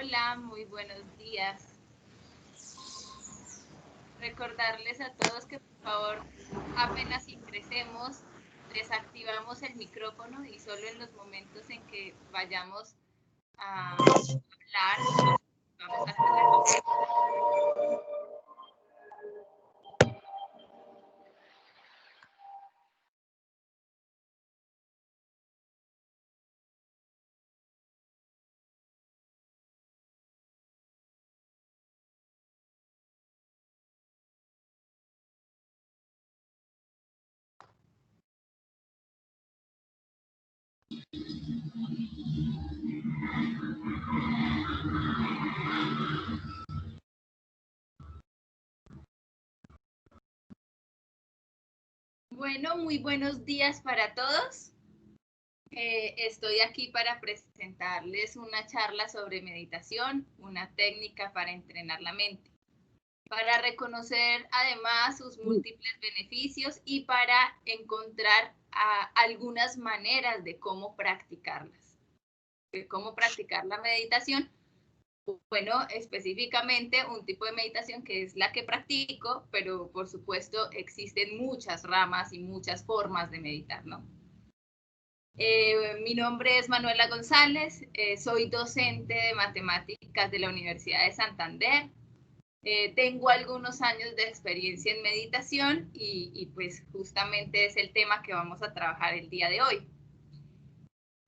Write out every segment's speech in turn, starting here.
Hola, muy buenos días. Recordarles a todos que por favor, apenas ingresemos, desactivamos el micrófono y solo en los momentos en que vayamos a hablar, vamos a activar. Bueno, muy buenos días para todos. Estoy aquí para presentarles una charla sobre meditación, una técnica para entrenar la mente, para reconocer además sus múltiples beneficios y para encontrar algunas maneras de cómo practicarlas, de cómo practicar la meditación. Bueno, específicamente un tipo de meditación que es la que practico, pero por supuesto existen muchas ramas y muchas formas de meditar, ¿no? Mi nombre es Manuela González, soy docente de matemáticas de la Universidad de Santander. Tengo algunos años de experiencia en meditación y pues justamente es el tema que vamos a trabajar el día de hoy.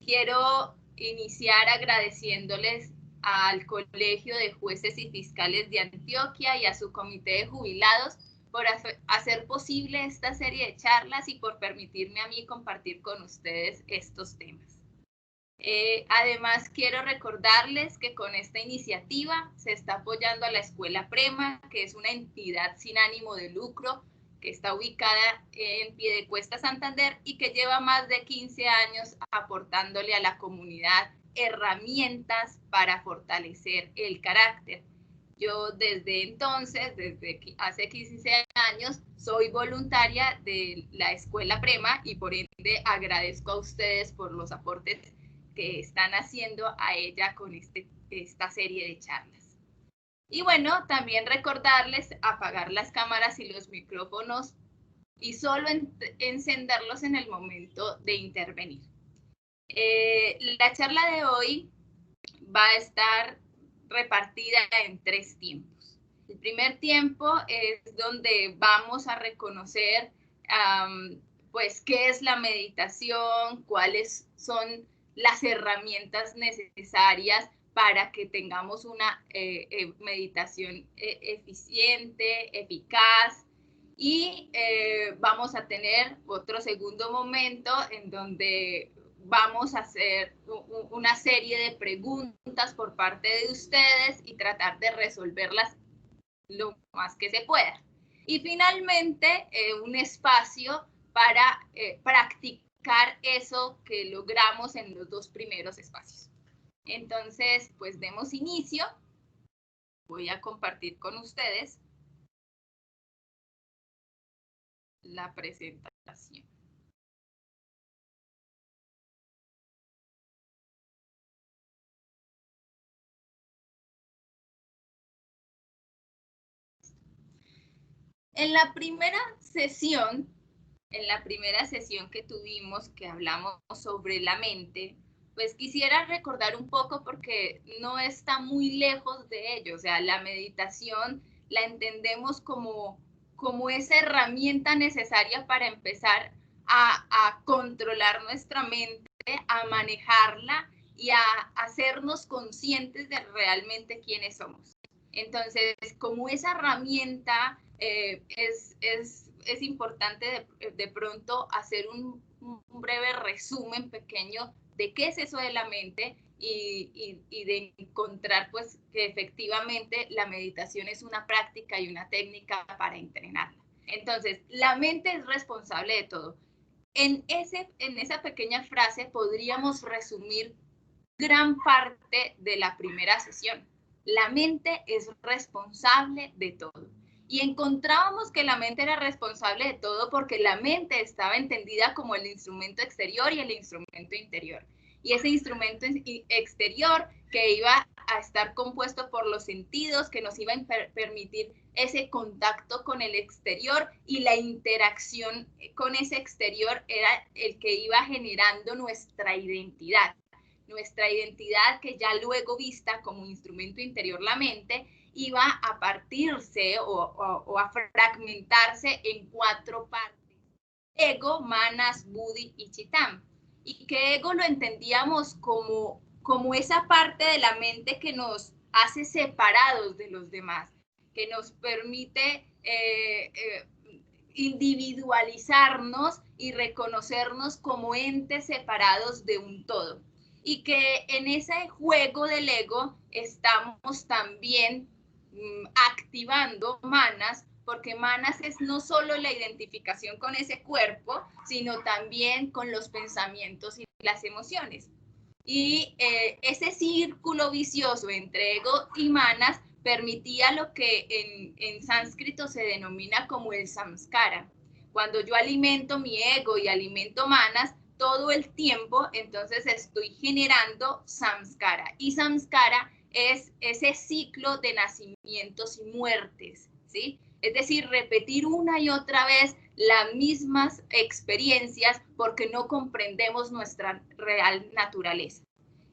Quiero iniciar agradeciéndoles al Colegio de Jueces y Fiscales de Antioquia y a su comité de jubilados por hacer posible esta serie de charlas y por permitirme a mí compartir con ustedes estos temas. Además, quiero recordarles que con esta iniciativa se está apoyando a la Escuela Prema, que es una entidad sin ánimo de lucro que está ubicada en Piedecuesta, Santander, y que lleva más de 15 años aportándole a la comunidad herramientas para fortalecer el carácter. Yo desde entonces, desde hace 15 años, soy voluntaria de la Escuela Prema y por ende agradezco a ustedes por los aportes que están haciendo a ella con esta serie de charlas. Y bueno, también recordarles apagar las cámaras y los micrófonos y solo encenderlos en el momento de intervenir. La charla de hoy va a estar repartida en 3 tiempos. El primer tiempo es donde vamos a reconocer pues qué es la meditación, cuáles son las herramientas necesarias para que tengamos una meditación eficiente, eficaz, y vamos a tener otro segundo momento en donde vamos a hacer una serie de preguntas por parte de ustedes y tratar de resolverlas lo más que se pueda. Y finalmente, un espacio para practicar eso que logramos en los 2 primeros espacios. Entonces, pues demos inicio. Voy a compartir con ustedes la presentación. En la primera sesión que tuvimos, que hablamos sobre la mente, pues quisiera recordar un poco porque no está muy lejos de ello. O sea, la meditación la entendemos como esa herramienta necesaria para empezar a controlar nuestra mente, a manejarla y a hacernos conscientes de realmente quiénes somos. Entonces, como esa herramienta es importante de pronto hacer un breve resumen pequeño de qué es eso de la mente y de encontrar pues que efectivamente la meditación es una práctica y una técnica para entrenarla. Entonces, la mente es responsable de todo. En esa pequeña frase podríamos resumir gran parte de la primera sesión. La mente es responsable de todo. Y encontrábamos que la mente era responsable de todo porque la mente estaba entendida como el instrumento exterior y el instrumento interior. y ese instrumento exterior que iba a estar compuesto por los sentidos, que nos iba a permitir ese contacto con el exterior, y la interacción con ese exterior era el que iba generando nuestra identidad que ya luego vista como instrumento interior, la mente, iba a partirse o a fragmentarse en 4 partes: ego, manas, buddhi y chitam. Y que ego lo entendíamos como esa parte de la mente que nos hace separados de los demás, que nos permite individualizarnos y reconocernos como entes separados de un todo. Y que en ese juego del ego estamos también activando manas, porque manas es no solo la identificación con ese cuerpo, sino también con los pensamientos y las emociones. Y ese círculo vicioso entre ego y manas permitía lo que en sánscrito se denomina como el samskara. Cuando yo alimento mi ego y alimento manas todo el tiempo, entonces estoy generando samskara. Y samskara es ese ciclo de nacimientos y muertes, ¿sí? Es decir, repetir una y otra vez las mismas experiencias porque no comprendemos nuestra real naturaleza.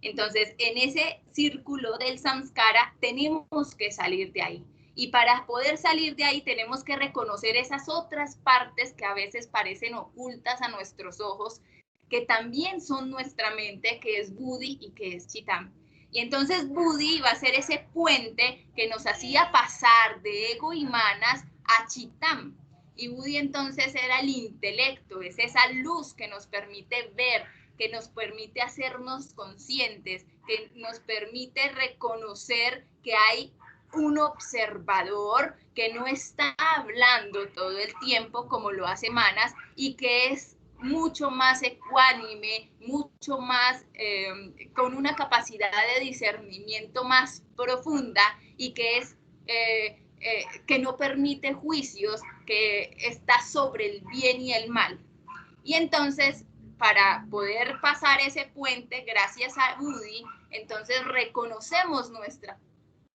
Entonces, en ese círculo del samskara tenemos que salir de ahí. Y para poder salir de ahí tenemos que reconocer esas otras partes que a veces parecen ocultas a nuestros ojos, que también son nuestra mente, que es buddhi y que es chitam. Y entonces buddhi va a ser ese puente que nos hacía pasar de ego y manas a chitam. Y buddhi entonces era el intelecto, es esa luz que nos permite ver, que nos permite hacernos conscientes, que nos permite reconocer que hay un observador que no está hablando todo el tiempo como lo hace manas, y que es mucho más ecuánime, mucho más con una capacidad de discernimiento más profunda, y que es que no permite juicios, que está sobre el bien y el mal. Y entonces, para poder pasar ese puente, gracias a buddhi, entonces reconocemos nuestra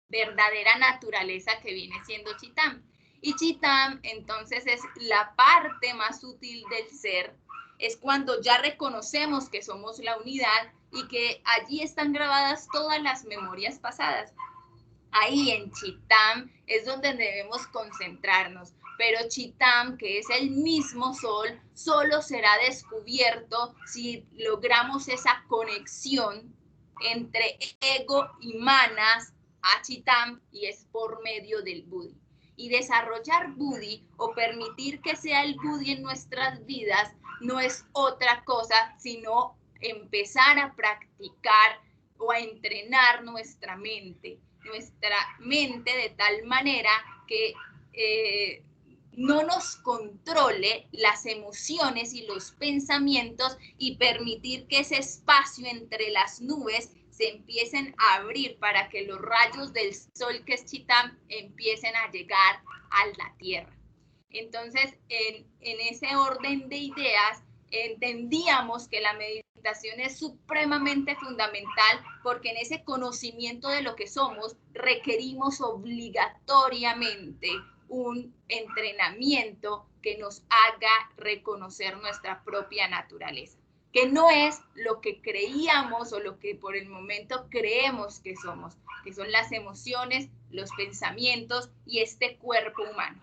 verdadera naturaleza, que viene siendo chitam. Y chitam entonces es la parte más sutil del ser, es cuando ya reconocemos que somos la unidad y que allí están grabadas todas las memorias pasadas. Ahí en chitam es donde debemos concentrarnos, pero chitam, que es el mismo sol, solo será descubierto si logramos esa conexión entre ego y manas a chitam, y es por medio del buddhi. Y desarrollar buddhi, o permitir que sea el buddhi en nuestras vidas, no es otra cosa sino empezar a practicar o a entrenar nuestra mente de tal manera que no nos controle las emociones y los pensamientos, y permitir que ese espacio entre las nubes se empiecen a abrir para que los rayos del sol, que es chitam, empiecen a llegar a la tierra. Entonces, en ese orden de ideas, entendíamos que la meditación es supremamente fundamental, porque en ese conocimiento de lo que somos requerimos obligatoriamente un entrenamiento que nos haga reconocer nuestra propia naturaleza, que no es lo que creíamos o lo que por el momento creemos que somos, que son las emociones, los pensamientos y este cuerpo humano.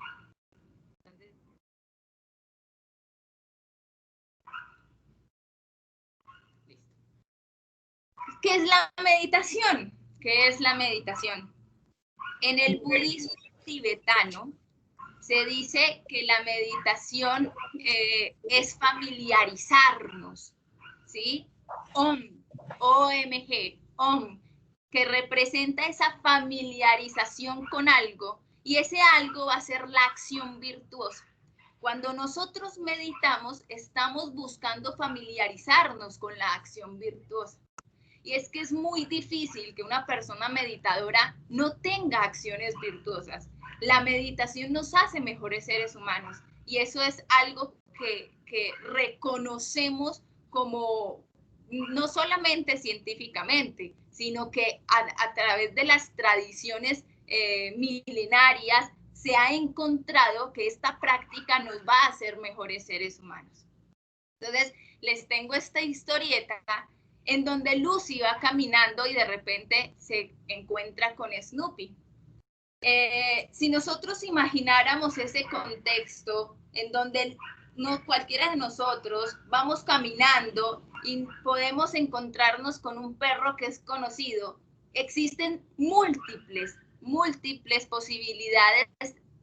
¿Qué es la meditación? ¿Qué es la meditación? En el budismo tibetano se dice que la meditación es familiarizarnos, ¿sí? OMG, OM, que representa esa familiarización con algo, y ese algo va a ser la acción virtuosa. Cuando nosotros meditamos, estamos buscando familiarizarnos con la acción virtuosa. Y es que es muy difícil que una persona meditadora no tenga acciones virtuosas. La meditación nos hace mejores seres humanos, y eso es algo que reconocemos como no solamente científicamente, sino que a través de las tradiciones milenarias se ha encontrado que esta práctica nos va a hacer mejores seres humanos. Entonces, les tengo esta historieta en donde Lucy va caminando y de repente se encuentra con Snoopy. Si nosotros imagináramos ese contexto en donde no cualquiera de nosotros vamos caminando y podemos encontrarnos con un perro que es conocido, existen múltiples posibilidades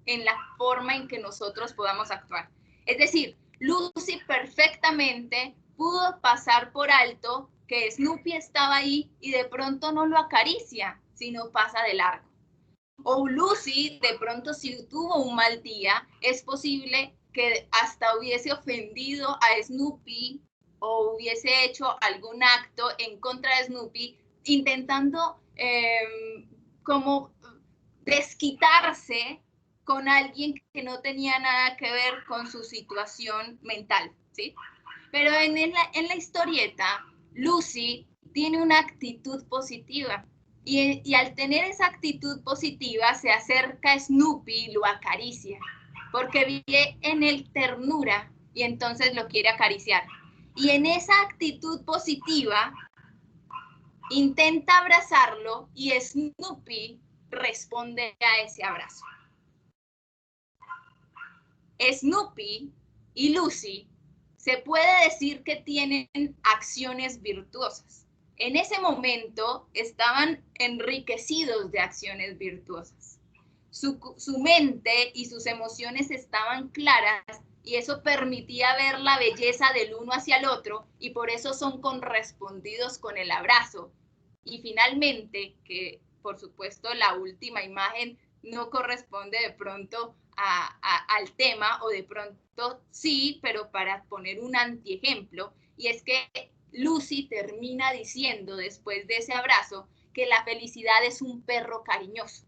en la forma en que nosotros podamos actuar. Es decir, Lucy perfectamente pudo pasar por alto que Snoopy estaba ahí y de pronto no lo acaricia, sino pasa de largo. O Lucy, de pronto, si tuvo un mal día, es posible que hasta hubiese ofendido a Snoopy o hubiese hecho algún acto en contra de Snoopy, intentando como desquitarse con alguien que no tenía nada que ver con su situación mental, ¿sí? Pero en la historieta, Lucy tiene una actitud positiva. Y al tener esa actitud positiva, se acerca a Snoopy y lo acaricia, porque ve en él ternura y entonces lo quiere acariciar. Y en esa actitud positiva, intenta abrazarlo y Snoopy responde a ese abrazo. Snoopy y Lucy se puede decir que tienen acciones virtuosas. En ese momento estaban enriquecidos de acciones virtuosas. Su mente y sus emociones estaban claras y eso permitía ver la belleza del uno hacia el otro y por eso son correspondidos con el abrazo. Y finalmente, que por supuesto la última imagen no corresponde de pronto al tema o de pronto sí, pero para poner un antiejemplo, y es que Lucy termina diciendo después de ese abrazo que la felicidad es un perro cariñoso.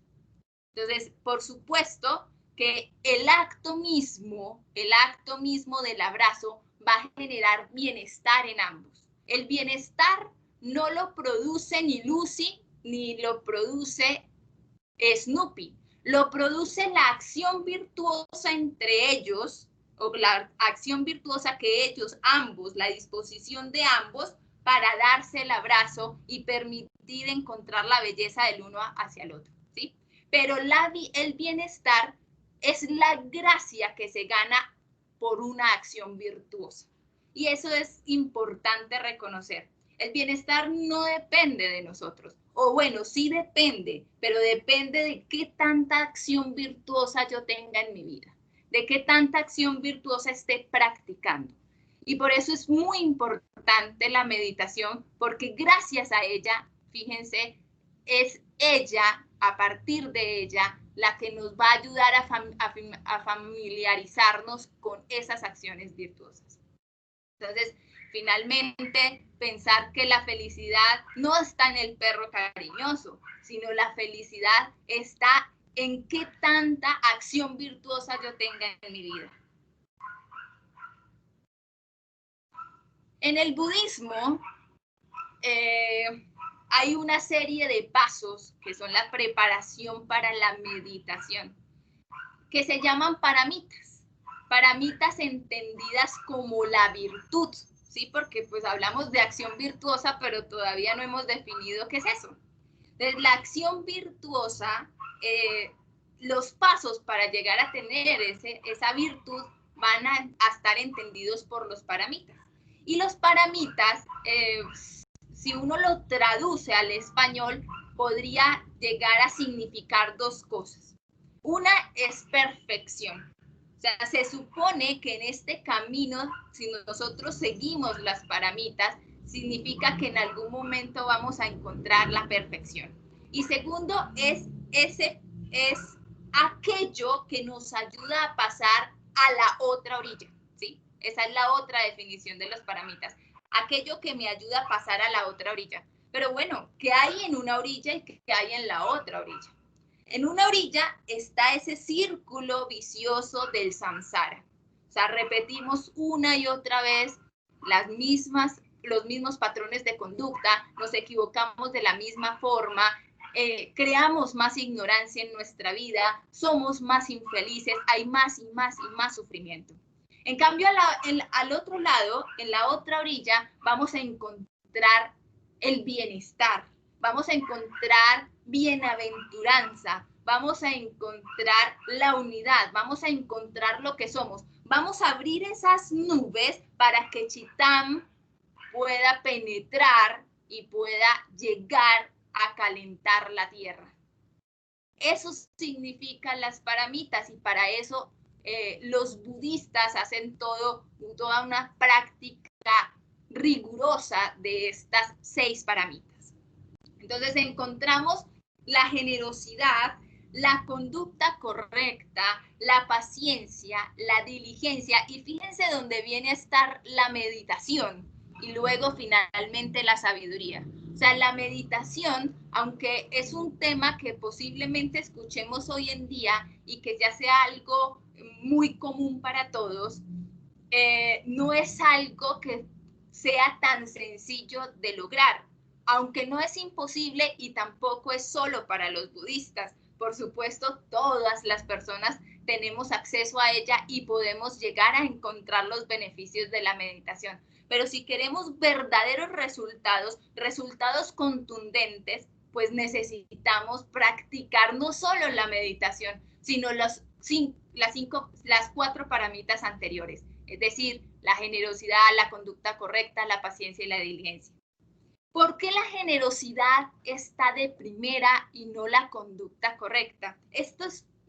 Entonces, por supuesto que el acto mismo del abrazo va a generar bienestar en ambos. El bienestar no lo produce ni Lucy ni lo produce Snoopy, lo produce la acción virtuosa entre ellos, o la acción virtuosa que ellos ambos, la disposición de ambos para darse el abrazo y permitir encontrar la belleza del uno hacia el otro, ¿sí? Pero el bienestar es la gracia que se gana por una acción virtuosa. Y eso es importante reconocer. El bienestar no depende de nosotros. O bueno, sí depende, pero depende de qué tanta acción virtuosa yo tenga en mi vida, de qué tanta acción virtuosa esté practicando. Y por eso es muy importante la meditación, porque gracias a ella, fíjense, es ella, a partir de ella, la que nos va a ayudar a familiarizarnos con esas acciones virtuosas. Entonces, finalmente, pensar que la felicidad no está en el perro cariñoso, sino la felicidad está en qué tanta acción virtuosa yo tenga en mi vida. En el budismo hay una serie de pasos que son la preparación para la meditación, que se llaman paramitas. Paramitas entendidas como la virtud, ¿sí? Porque pues hablamos de acción virtuosa, pero todavía no hemos definido qué es eso. Entonces, la acción virtuosa, los pasos para llegar a tener esa virtud van a estar entendidos por los paramitas. Y los paramitas, si uno lo traduce al español, podría llegar a significar dos cosas. Una es perfección. O sea, se supone que en este camino, si nosotros seguimos las paramitas, significa que en algún momento vamos a encontrar la perfección. Y segundo, es aquello que nos ayuda a pasar a la otra orilla, ¿sí? Esa es la otra definición de los paramitas. Aquello que me ayuda a pasar a la otra orilla. Pero bueno, ¿qué hay en una orilla y qué hay en la otra orilla? En una orilla está ese círculo vicioso del samsara. O sea, repetimos una y otra vez las mismas los mismos patrones de conducta, nos equivocamos de la misma forma, creamos más ignorancia en nuestra vida, somos más infelices, hay más y más y más sufrimiento. En cambio, al otro lado, en la otra orilla, vamos a encontrar el bienestar, vamos a encontrar bienaventuranza, vamos a encontrar la unidad, vamos a encontrar lo que somos. Vamos a abrir esas nubes para que Chitam pueda penetrar y pueda llegar a calentar la tierra. Eso significan las paramitas y para eso los budistas hacen toda una práctica rigurosa de estas 6 paramitas. Entonces encontramos la generosidad, la conducta correcta, la paciencia, la diligencia y fíjense dónde viene a estar la meditación y luego finalmente la sabiduría. O sea, la meditación, aunque es un tema que posiblemente escuchemos hoy en día y que ya sea algo muy común para todos, no es algo que sea tan sencillo de lograr, aunque no es imposible y tampoco es solo para los budistas. Por supuesto, todas las personas tenemos acceso a ella y podemos llegar a encontrar los beneficios de la meditación. Pero si queremos verdaderos resultados contundentes, pues necesitamos practicar no solo la meditación, sino las 4 paramitas anteriores, es decir, la generosidad, la conducta correcta, la paciencia y la diligencia. ¿Por qué la generosidad está de primera y no la conducta correcta? Esto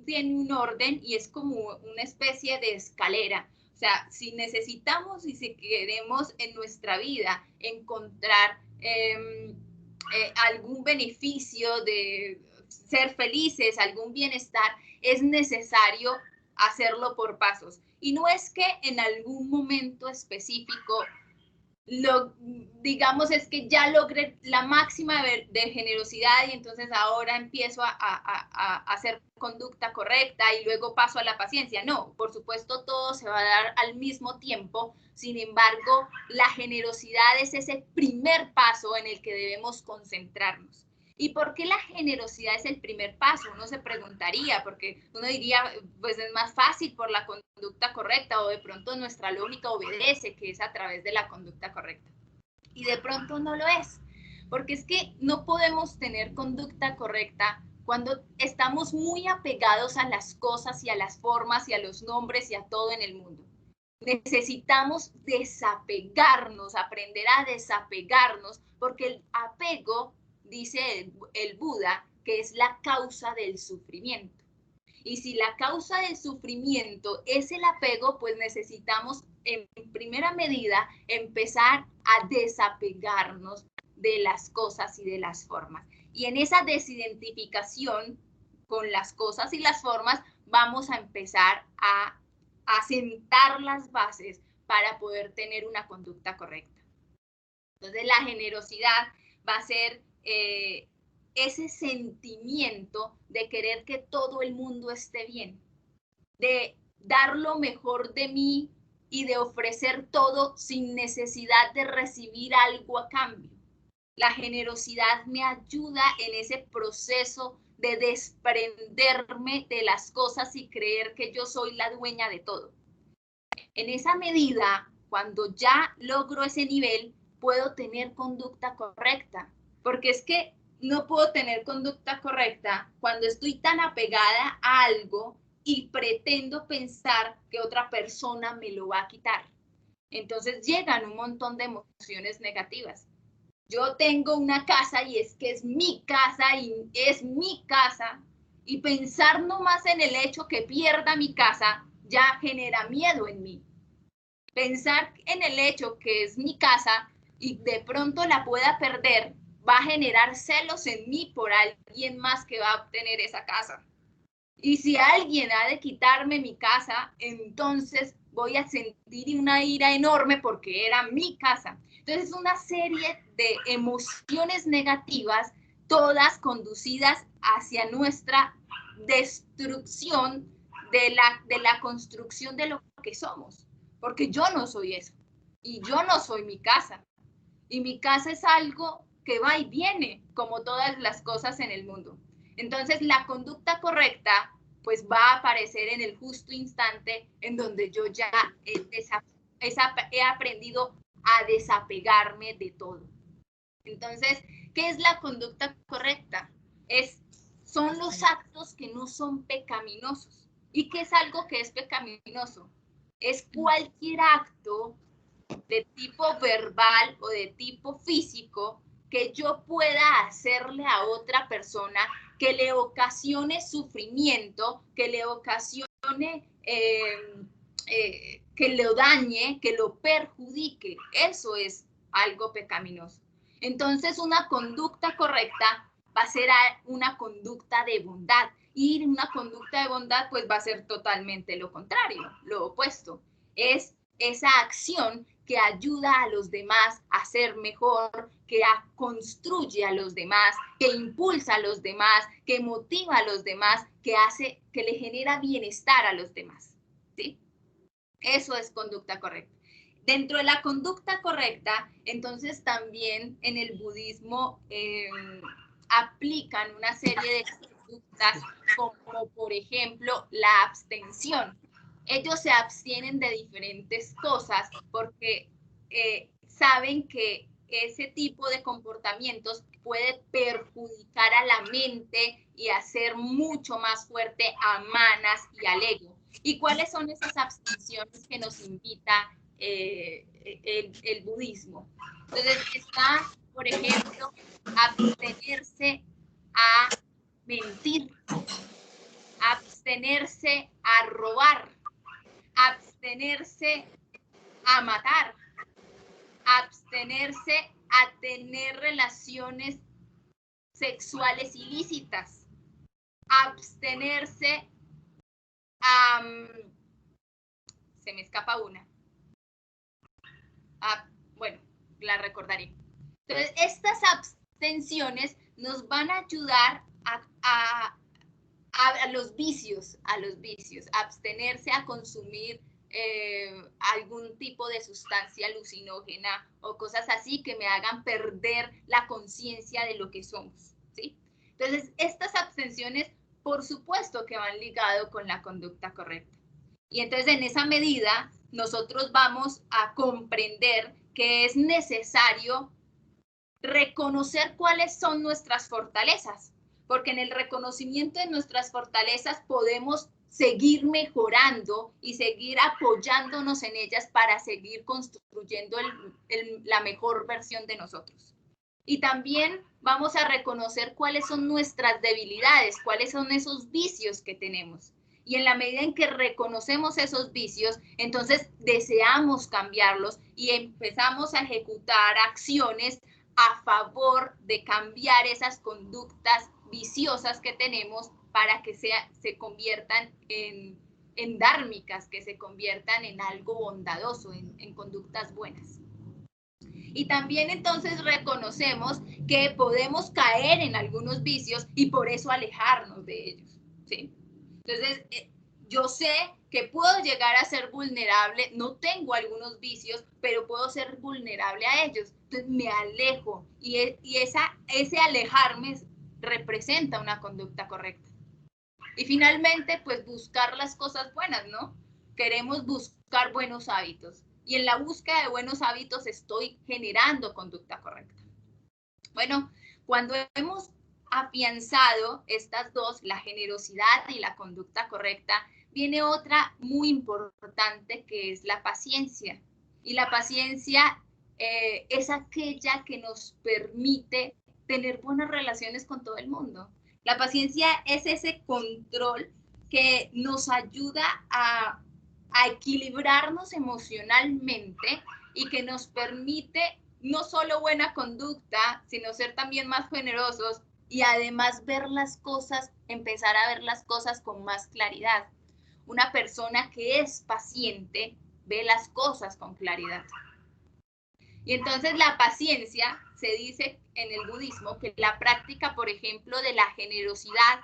tiene un orden y es como una especie de escalera. O sea, si necesitamos y si queremos en nuestra vida encontrar algún beneficio de ser felices, algún bienestar, es necesario hacerlo por pasos. Y no es que en algún momento específico digamos, es que ya logré la máxima de generosidad y entonces ahora empiezo a hacer conducta correcta y luego paso a la paciencia. No, por supuesto todo se va a dar al mismo tiempo. Sin embargo, la generosidad es ese primer paso en el que debemos concentrarnos. ¿Y por qué la generosidad es el primer paso? Uno se preguntaría, porque uno diría, pues es más fácil por la conducta correcta o de pronto nuestra lógica obedece que es a través de la conducta correcta. Y de pronto no lo es, porque es que no podemos tener conducta correcta cuando estamos muy apegados a las cosas y a las formas y a los nombres y a todo en el mundo. Necesitamos desapegarnos, aprender a desapegarnos, porque el apego, dice el Buda, que es la causa del sufrimiento. Y si la causa del sufrimiento es el apego, pues necesitamos en primera medida empezar a desapegarnos de las cosas y de las formas. Y en esa desidentificación con las cosas y las formas vamos a empezar a sentar las bases para poder tener una conducta correcta. Entonces la generosidad va a ser ese sentimiento de querer que todo el mundo esté bien, de dar lo mejor de mí y de ofrecer todo sin necesidad de recibir algo a cambio. La generosidad me ayuda en ese proceso de desprenderme de las cosas y creer que yo soy la dueña de todo. En esa medida, cuando ya logro ese nivel, puedo tener conducta correcta, porque es que no puedo tener conducta correcta cuando estoy tan apegada a algo y pretendo pensar que otra persona me lo va a quitar. Entonces llegan un montón de emociones negativas. Yo tengo una casa y es que es mi casa y es mi casa, y pensar nomás en el hecho que pierda mi casa ya genera miedo en mí. Pensar en el hecho que es mi casa y de pronto la pueda perder va a generar celos en mí por alguien más que va a obtener esa casa. Y si alguien ha de quitarme mi casa, entonces voy a sentir una ira enorme porque era mi casa. Entonces, una serie de emociones negativas, todas conducidas hacia nuestra destrucción de la construcción de lo que somos. Porque yo no soy eso. Y yo no soy mi casa. Y mi casa es algo que va y viene, como todas las cosas en el mundo. Entonces, la conducta correcta, pues va a aparecer en el justo instante en donde yo ya he aprendido a desapegarme de todo. Entonces, ¿qué es la conducta correcta? Son los actos que no son pecaminosos. ¿Y qué es algo que es pecaminoso? Es cualquier acto de tipo verbal o de tipo físico que yo pueda hacerle a otra persona que le ocasione sufrimiento, que le ocasione, que lo dañe, que lo perjudique. Eso es algo pecaminoso. Entonces, una conducta correcta va a ser una conducta de bondad. Y una conducta de bondad, pues va a ser totalmente lo contrario, lo opuesto. Es esa acción que ayuda a los demás a ser mejor, que construye a los demás, que impulsa a los demás, que motiva a los demás, que le genera bienestar a los demás. ¿Sí? Eso es conducta correcta. Dentro de la conducta correcta, entonces también en el budismo aplican una serie de conductas como por ejemplo la abstención. Ellos se abstienen de diferentes cosas porque saben que ese tipo de comportamientos puede perjudicar a la mente y hacer mucho más fuerte a manas y al ego. ¿Y cuáles son esas abstenciones que nos invita el budismo? Entonces está, por ejemplo, abstenerse a mentir, abstenerse a robar, abstenerse a matar, abstenerse a tener relaciones sexuales ilícitas, abstenerse a... se me escapa una. Bueno, la recordaré. Entonces, estas abstenciones nos van a ayudar a los vicios, abstenerse a consumir algún tipo de sustancia alucinógena o cosas así que me hagan perder la conciencia de lo que somos, ¿sí? Entonces, estas abstenciones, por supuesto que van ligado con la conducta correcta. Y entonces, en esa medida, nosotros vamos a comprender que es necesario reconocer cuáles son nuestras fortalezas, porque en el reconocimiento de nuestras fortalezas podemos seguir mejorando y seguir apoyándonos en ellas para seguir construyendo la mejor versión de nosotros. Y también vamos a reconocer cuáles son nuestras debilidades, cuáles son esos vicios que tenemos. Y en la medida en que reconocemos esos vicios, entonces deseamos cambiarlos y empezamos a ejecutar acciones a favor de cambiar esas conductas viciosas que tenemos para que se conviertan en dármicas, que se conviertan en algo bondadoso, en conductas buenas. Y también entonces reconocemos que podemos caer en algunos vicios y por eso alejarnos de ellos, ¿sí? Entonces, yo sé que puedo llegar a ser vulnerable, no tengo algunos vicios, pero puedo ser vulnerable a ellos. Entonces me alejo y ese alejarme representa una conducta correcta. Y finalmente, pues buscar las cosas buenas, ¿no? Queremos buscar buenos hábitos. Y en la búsqueda de buenos hábitos estoy generando conducta correcta. Bueno, cuando hemos afianzado estas dos, la generosidad y la conducta correcta, viene otra muy importante que es la paciencia. Y la paciencia es aquella que nos permite tener buenas relaciones con todo el mundo. La paciencia es ese control que nos ayuda a equilibrarnos emocionalmente y que nos permite no solo buena conducta, sino ser también más generosos y además ver las cosas, empezar a ver las cosas con más claridad. Una persona que es paciente ve las cosas con claridad. Y entonces la paciencia, se dice en el budismo que la práctica, por ejemplo, de la generosidad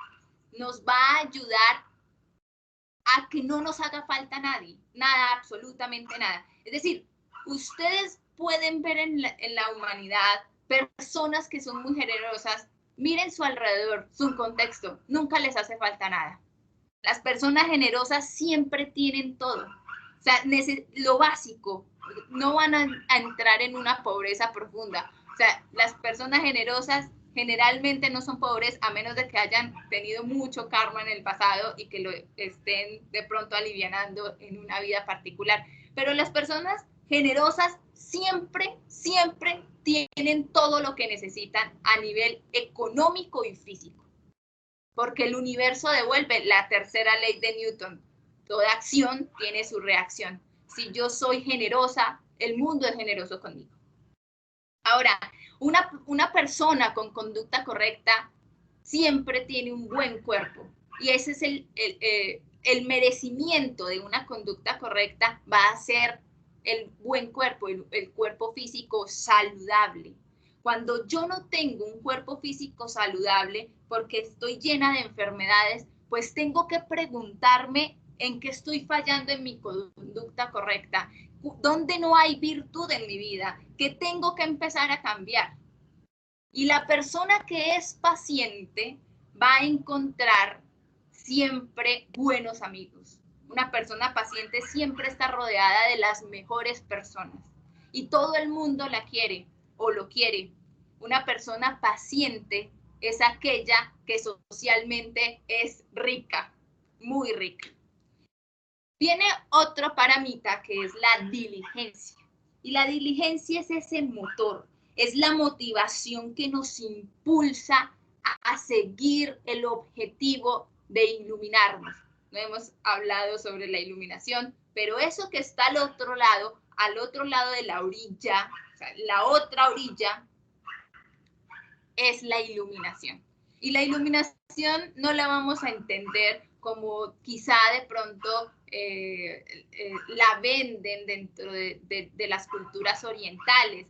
nos va a ayudar a que no nos haga falta nadie, nada, absolutamente nada. Es decir, ustedes pueden ver en la humanidad personas que son muy generosas, miren su alrededor, su contexto, nunca les hace falta nada. Las personas generosas siempre tienen todo. O sea, lo básico, no van a entrar en una pobreza profunda. O sea, las personas generosas generalmente no son pobres a menos de que hayan tenido mucho karma en el pasado y que lo estén de pronto alivianando en una vida particular. Pero las personas generosas siempre, siempre tienen todo lo que necesitan a nivel económico y físico. Porque el universo devuelve la tercera ley de Newton. Toda acción tiene su reacción. Si yo soy generosa, el mundo es generoso conmigo. Ahora, una persona con conducta correcta siempre tiene un buen cuerpo. Y ese es el merecimiento de una conducta correcta, va a ser el buen cuerpo, el cuerpo físico saludable. Cuando yo no tengo un cuerpo físico saludable porque estoy llena de enfermedades, pues tengo que preguntarme en qué estoy fallando en mi conducta correcta, dónde no hay virtud en mi vida, qué tengo que empezar a cambiar. Y la persona que es paciente va a encontrar siempre buenos amigos. Una persona paciente siempre está rodeada de las mejores personas y todo el mundo la quiere o lo quiere. Una persona paciente es aquella que socialmente es rica, muy rica. Viene otro paramita que es la diligencia. Y la diligencia es ese motor, es la motivación que nos impulsa a seguir el objetivo de iluminarnos. No hemos hablado sobre la iluminación, pero eso que está al otro lado de la orilla, o sea, la otra orilla, es la iluminación. Y la iluminación no la vamos a entender como quizá de pronto la venden dentro de las culturas orientales.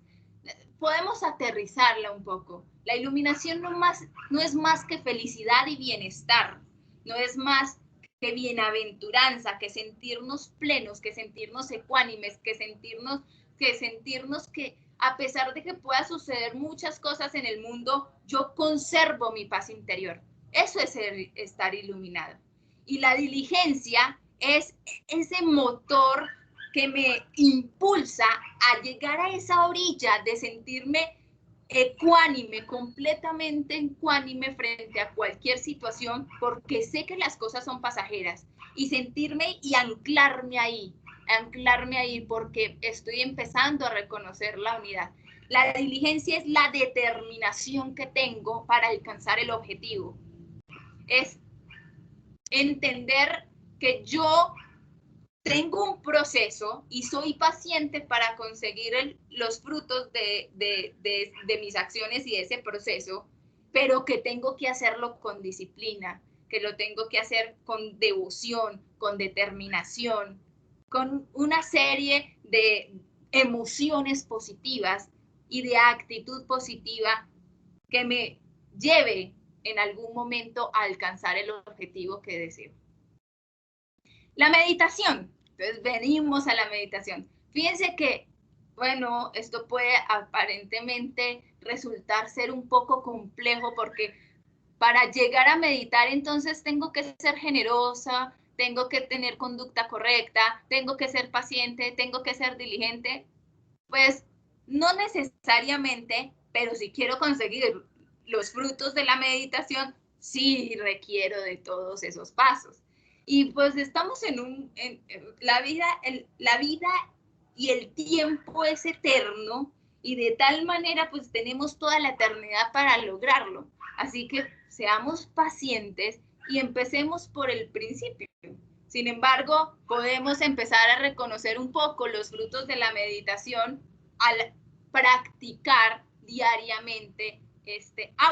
Podemos aterrizarla un poco. La iluminación no es más que felicidad y bienestar, no es más que bienaventuranza, que sentirnos plenos, que sentirnos ecuánimes, que sentirnos que a pesar de que pueda suceder muchas cosas en el mundo, yo conservo mi paz interior. Eso es estar iluminado. Y la diligencia es ese motor que me impulsa a llegar a esa orilla de sentirme ecuánime, completamente ecuánime frente a cualquier situación, porque sé que las cosas son pasajeras, y sentirme y anclarme ahí porque estoy empezando a reconocer la unidad. La diligencia es la determinación que tengo para alcanzar el objetivo. Es entender que yo tengo un proceso y soy paciente para conseguir los frutos de mis acciones y de ese proceso, pero que tengo que hacerlo con disciplina, que lo tengo que hacer con devoción, con determinación, con una serie de emociones positivas y de actitud positiva que me lleve en algún momento a alcanzar el objetivo que deseo. La meditación. Entonces venimos a la meditación. Fíjense que, bueno, esto puede aparentemente resultar ser un poco complejo porque para llegar a meditar entonces tengo que ser generosa, tengo que tener conducta correcta, tengo que ser paciente, tengo que ser diligente. Pues no necesariamente, pero si quiero conseguir los frutos de la meditación, sí requiero de todos esos pasos. Y pues estamos la vida y el tiempo es eterno y de tal manera pues tenemos toda la eternidad para lograrlo. Así que seamos pacientes y empecemos por el principio. Sin embargo, podemos empezar a reconocer un poco los frutos de la meditación al practicar diariamente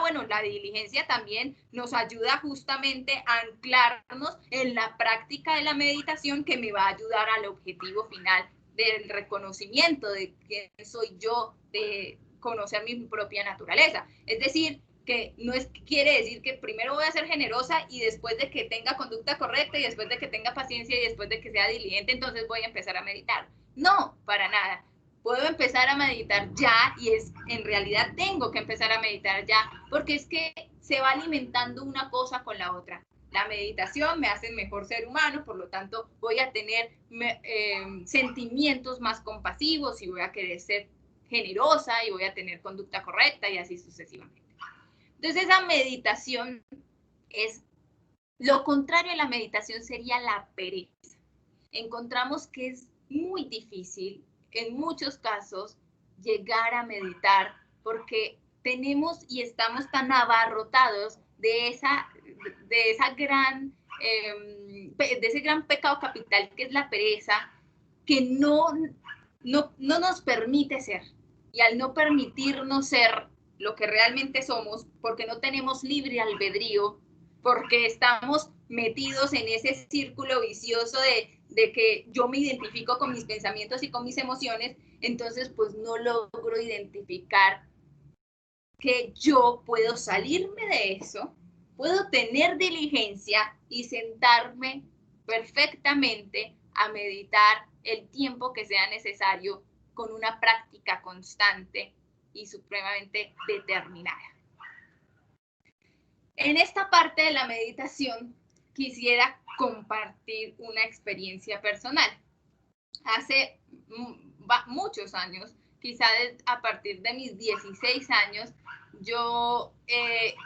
bueno, la diligencia también nos ayuda justamente a anclarnos en la práctica de la meditación que me va a ayudar al objetivo final del reconocimiento de quién soy yo, de conocer mi propia naturaleza. Es decir, que no quiere decir que primero voy a ser generosa y después de que tenga conducta correcta y después de que tenga paciencia y después de que sea diligente, entonces voy a empezar a meditar. No, para nada. puedo empezar a meditar ya y en realidad tengo que empezar a meditar ya, porque es que se va alimentando una cosa con la otra. La meditación me hace mejor ser humano, por lo tanto voy a tener sentimientos más compasivos y voy a querer ser generosa y voy a tener conducta correcta y así sucesivamente. Entonces esa meditación es, lo contrario a la meditación sería la pereza. Encontramos que es muy difícil en muchos casos llegar a meditar porque tenemos y estamos tan abarrotados de ese gran pecado capital que es la pereza, que no nos permite ser. Y al no permitirnos ser lo que realmente somos, porque no tenemos libre albedrío, porque estamos metidos en ese círculo vicioso de que yo me identifico con mis pensamientos y con mis emociones, entonces pues no logro identificar que yo puedo salirme de eso, puedo tener diligencia y sentarme perfectamente a meditar el tiempo que sea necesario con una práctica constante y supremamente determinada. En esta parte de la meditación quisiera compartir una experiencia personal. Hace muchos años, quizá a partir de mis 16 años, yo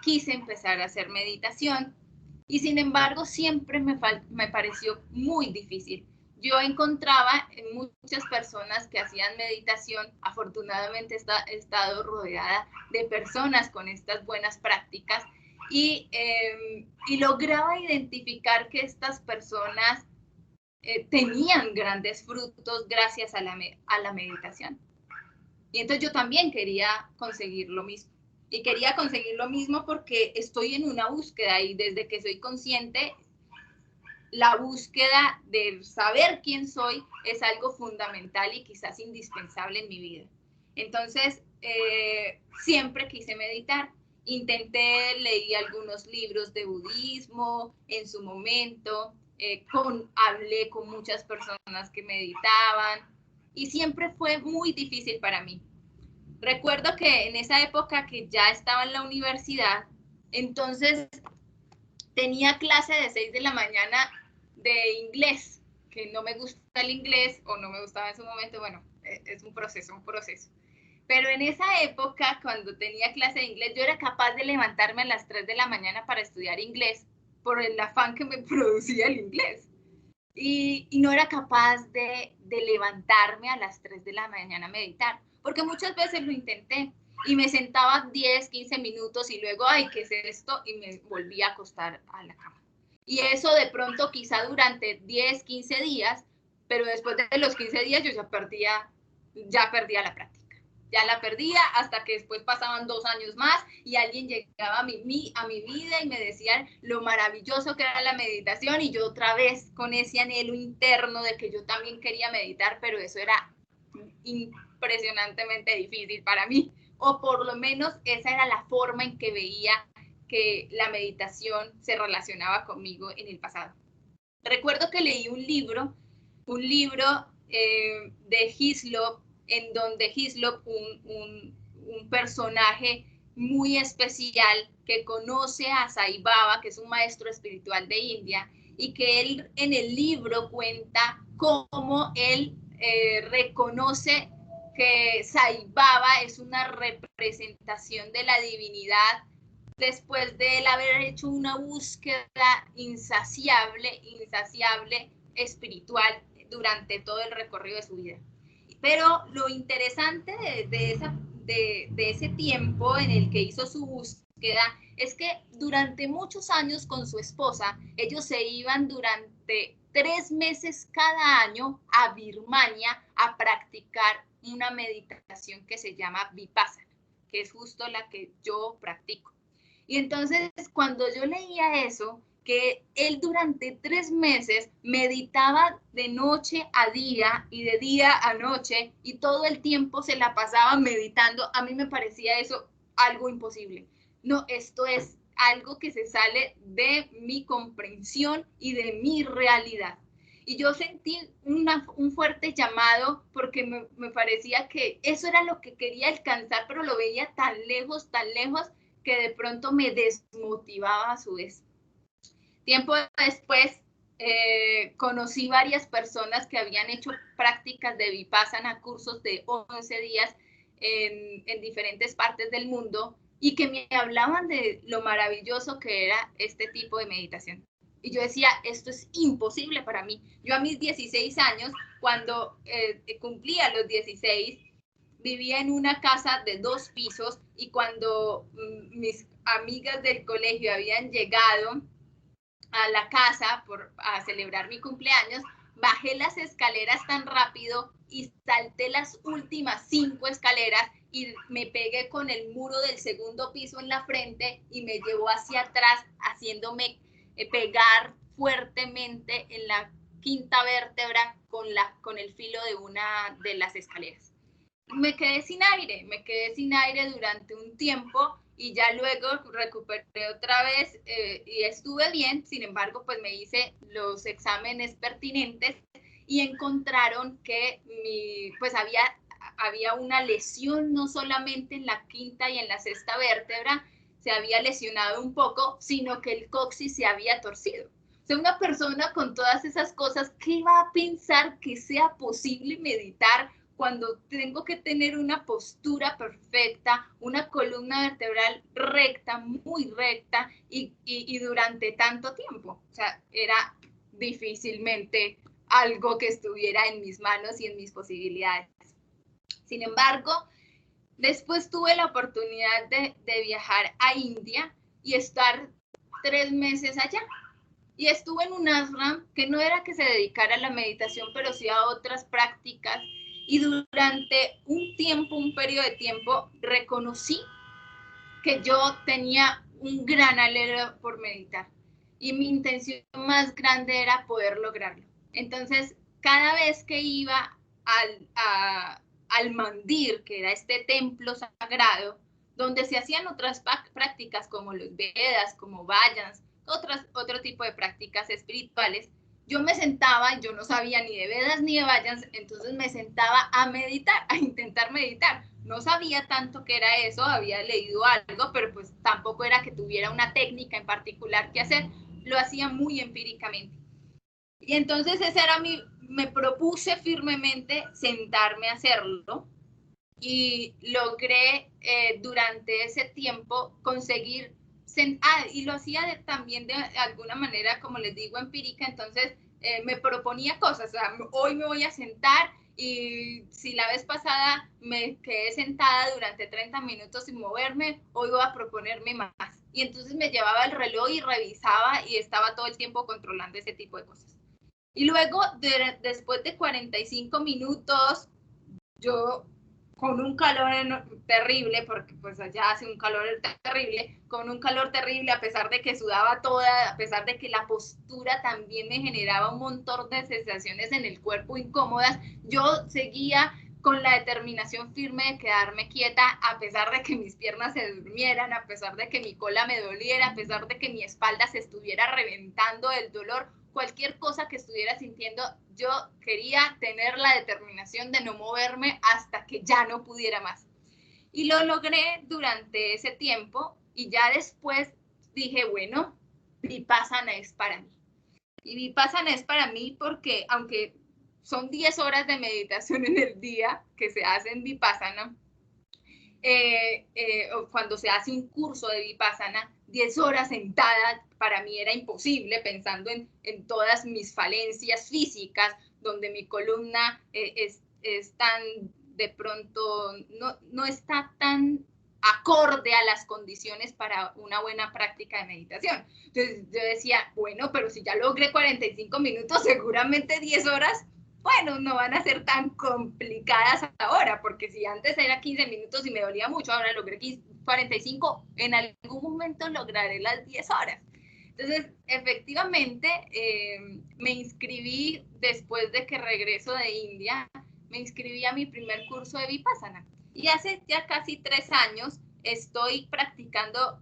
quise empezar a hacer meditación y sin embargo siempre me pareció muy difícil. Yo encontraba en muchas personas que hacían meditación, afortunadamente he estado rodeada de personas con estas buenas prácticas y lograba identificar que estas personas tenían grandes frutos gracias a la meditación. Y entonces yo también quería conseguir lo mismo. Y quería conseguir lo mismo porque estoy en una búsqueda y desde que soy consciente, la búsqueda de saber quién soy es algo fundamental y quizás indispensable en mi vida. Entonces, siempre quise meditar. Intenté, leí algunos libros de budismo en su momento, hablé con muchas personas que meditaban y siempre fue muy difícil para mí. Recuerdo que en esa época que ya estaba en la universidad, entonces tenía clase de 6 de la mañana de inglés, que no me gusta el inglés o no me gustaba en su momento, bueno, es un proceso. Pero en esa época, cuando tenía clase de inglés, yo era capaz de levantarme a las 3 de la mañana para estudiar inglés por el afán que me producía el inglés. Y no era capaz de levantarme a las 3 de la mañana a meditar, porque muchas veces lo intenté y me sentaba 10, 15 minutos y luego, ay, ¿qué es esto? Y me volvía a acostar a la cama. Y eso de pronto quizá durante 10, 15 días, pero después de los 15 días yo ya perdía la práctica. Ya la perdía hasta que después pasaban 2 años más y alguien llegaba a mi vida y me decían lo maravilloso que era la meditación y yo otra vez con ese anhelo interno de que yo también quería meditar, pero eso era impresionantemente difícil para mí, o por lo menos esa era la forma en que veía que la meditación se relacionaba conmigo en el pasado. Recuerdo que leí un libro de Hislop, en donde Hislop, un personaje muy especial que conoce a Sai Baba, que es un maestro espiritual de India, y que él en el libro cuenta cómo él reconoce que Sai Baba es una representación de la divinidad después de él haber hecho una búsqueda insaciable espiritual durante todo el recorrido de su vida. Pero lo interesante de ese tiempo en el que hizo su búsqueda es que durante muchos años con su esposa, ellos se iban durante 3 meses cada año a Birmania a practicar una meditación que se llama Vipassana, que es justo la que yo practico. Y entonces cuando yo leía eso, que él durante 3 meses meditaba de noche a día y de día a noche y todo el tiempo se la pasaba meditando, a mí me parecía eso algo imposible. No, esto es algo que se sale de mi comprensión y de mi realidad. Y yo sentí un fuerte llamado porque me parecía que eso era lo que quería alcanzar, pero lo veía tan lejos, que de pronto me desmotivaba a su vez. Tiempo después, conocí varias personas que habían hecho prácticas de Vipassana, cursos de 11 días en diferentes partes del mundo, y que me hablaban de lo maravilloso que era este tipo de meditación. Y yo decía, esto es imposible para mí. Yo a mis 16 años, cuando cumplía los 16, vivía en una casa de 2 pisos, y cuando mis amigas del colegio habían llegado a la casa a celebrar mi cumpleaños, bajé las escaleras tan rápido y salté las últimas 5 escaleras y me pegué con el muro del segundo piso en la frente y me llevó hacia atrás, haciéndome pegar fuertemente en la quinta vértebra con el filo de una de las escaleras. Me quedé sin aire durante un tiempo, y ya luego recuperé otra vez y estuve bien. Sin embargo, pues me hice los exámenes pertinentes y encontraron que pues había una lesión no solamente en la quinta y en la sexta vértebra, se había lesionado un poco, sino que el coxis se había torcido. O sea, una persona con todas esas cosas, ¿qué va a pensar que sea posible meditar cuando tengo que tener una postura perfecta, una columna vertebral recta, muy recta, y durante tanto tiempo? O sea, era difícilmente algo que estuviera en mis manos y en mis posibilidades. Sin embargo, después tuve la oportunidad de viajar a India y estar 3 meses allá. Y estuve en un ashram que no era que se dedicara a la meditación, pero sí a otras prácticas. Y durante un periodo de tiempo, reconocí que yo tenía un gran anhelo por meditar. Y mi intención más grande era poder lograrlo. Entonces, cada vez que iba al mandir, que era este templo sagrado, donde se hacían otras prácticas como los Vedas, como Vajans, otro tipo de prácticas espirituales, yo me sentaba, yo no sabía ni de Vedas ni de Vajans, entonces me sentaba a meditar, a intentar meditar. No sabía tanto que era eso, había leído algo, pero pues tampoco era que tuviera una técnica en particular que hacer, lo hacía muy empíricamente. Y entonces me propuse firmemente sentarme a hacerlo, y logré durante ese tiempo conseguir, y lo hacía también de alguna manera, como les digo, empírica. Entonces me proponía cosas, o sea, hoy me voy a sentar, y si la vez pasada me quedé sentada durante 30 minutos sin moverme, hoy voy a proponerme más. Y entonces me llevaba el reloj y revisaba, y estaba todo el tiempo controlando ese tipo de cosas. Y luego, después de 45 minutos, yo con un calor terrible, porque pues allá hace un calor terrible, con un calor terrible, a pesar de que sudaba toda, a pesar de que la postura también me generaba un montón de sensaciones en el cuerpo incómodas, yo seguía con la determinación firme de quedarme quieta, a pesar de que mis piernas se durmieran, a pesar de que mi cola me doliera, a pesar de que mi espalda se estuviera reventando del dolor. Cualquier cosa que estuviera sintiendo, yo quería tener la determinación de no moverme hasta que ya no pudiera más. Y lo logré durante ese tiempo, y ya después dije, bueno, Vipassana es para mí. Y Vipassana es para mí porque, aunque son 10 horas de meditación en el día que se hacen Vipassana, cuando se hace un curso de Vipassana, 10 horas sentada para mí era imposible, pensando en todas mis falencias físicas, donde mi columna es tan, de pronto, no está tan acorde a las condiciones para una buena práctica de meditación. Entonces yo decía, bueno, pero si ya logré 45 minutos, seguramente 10 horas, bueno, no van a ser tan complicadas ahora, porque si antes era 15 minutos y me dolía mucho, ahora logré 45, en algún momento lograré las 10 horas. Entonces, efectivamente, me inscribí después de que regreso de India, me inscribí a mi primer curso de Vipassana. Y hace ya casi 3 años estoy practicando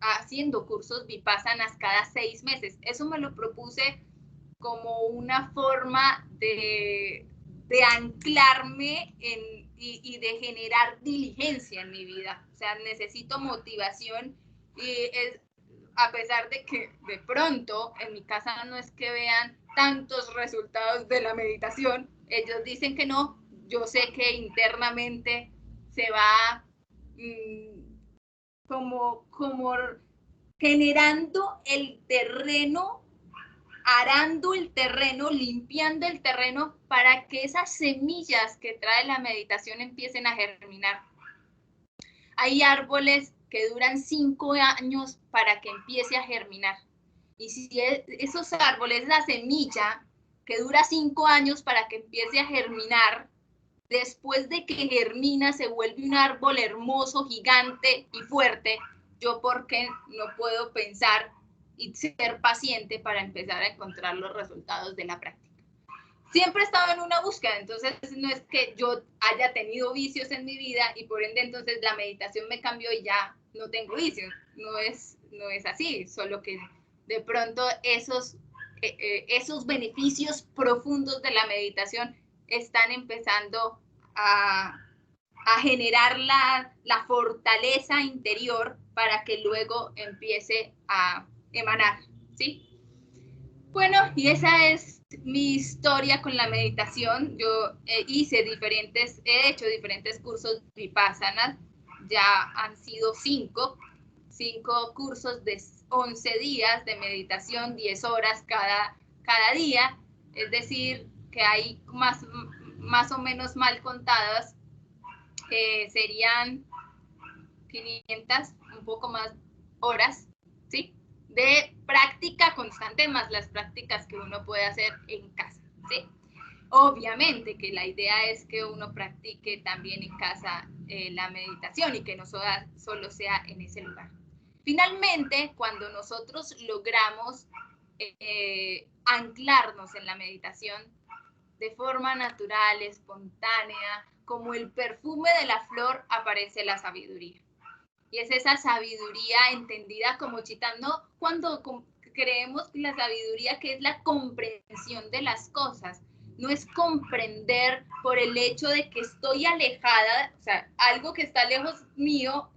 haciendo cursos Vipassanas cada 6 meses. Eso me lo propuse como una forma de anclarme y de generar diligencia en mi vida. O sea, necesito motivación y a pesar de que de pronto en mi casa no es que vean tantos resultados de la meditación, ellos dicen que no, yo sé que internamente se va como generando el terreno, arando el terreno, limpiando el terreno para que esas semillas que trae la meditación empiecen a germinar. Hay árboles que duran 5 años para que empiece a germinar. Y si esos árboles, la semilla que dura 5 años para que empiece a germinar, después de que germina se vuelve un árbol hermoso, gigante y fuerte, yo por qué no puedo pensar y ser paciente para empezar a encontrar los resultados de la práctica. Siempre he estado en una búsqueda, entonces no es que yo haya tenido vicios en mi vida y por ende entonces la meditación me cambió y ya no tengo vicios. No es así, solo que de pronto esos beneficios profundos de la meditación están empezando a generar la fortaleza interior para que luego empiece a emanar, ¿sí? Bueno, y esa es mi historia con la meditación. Yo he hecho diferentes cursos Vipassana, ya han sido 5 cursos de 11 días de meditación, 10 horas cada día, es decir, que hay más o menos mal contadas, serían 500, un poco más horas, ¿sí? De práctica constante más las prácticas que uno puede hacer en casa, ¿sí? Obviamente que la idea es que uno practique también en casa la meditación y que no solo sea en ese lugar. Finalmente, cuando nosotros logramos anclarnos en la meditación de forma natural, espontánea, como el perfume de la flor, aparece la sabiduría. Y es esa sabiduría entendida como Chitán, ¿no? Cuando creemos que la sabiduría que es la comprensión de las cosas, no es comprender por el hecho de que estoy alejada, o sea, algo que está lejos mío,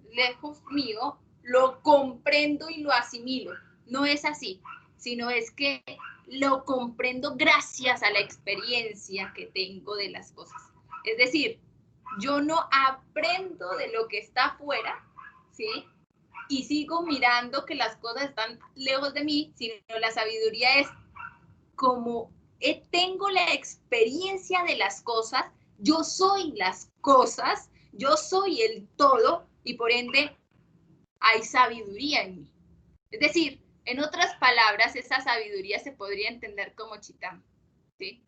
lo comprendo y lo asimilo. No es así, sino es que lo comprendo gracias a la experiencia que tengo de las cosas. Es decir, yo no aprendo de lo que está afuera, ¿sí? Y sigo mirando que las cosas están lejos de mí, sino la sabiduría es como tengo la experiencia de las cosas, yo soy las cosas, yo soy el todo y por ende hay sabiduría en mí. Es decir, en otras palabras, esa sabiduría se podría entender como Chitán, ¿sí?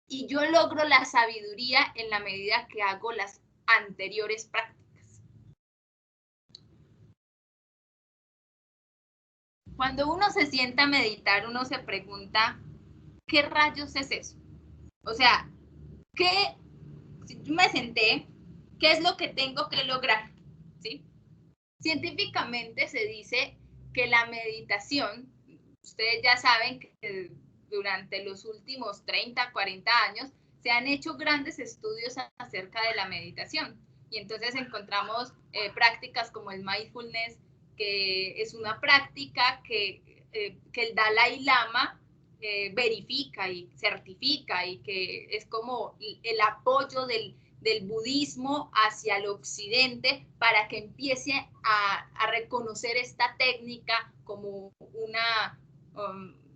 Y yo logro la sabiduría en la medida que hago las anteriores prácticas. Cuando uno se sienta a meditar, uno se pregunta, ¿qué rayos es eso? O sea, si yo me senté, ¿qué es lo que tengo que lograr? ¿Sí? Científicamente se dice que la meditación, ustedes ya saben que durante los últimos 30, 40 años se han hecho grandes estudios acerca de la meditación. Y entonces encontramos prácticas como el mindfulness, que es una práctica que el Dalai Lama verifica y certifica y que es como el apoyo del budismo hacia el occidente para que empiece a reconocer esta técnica como una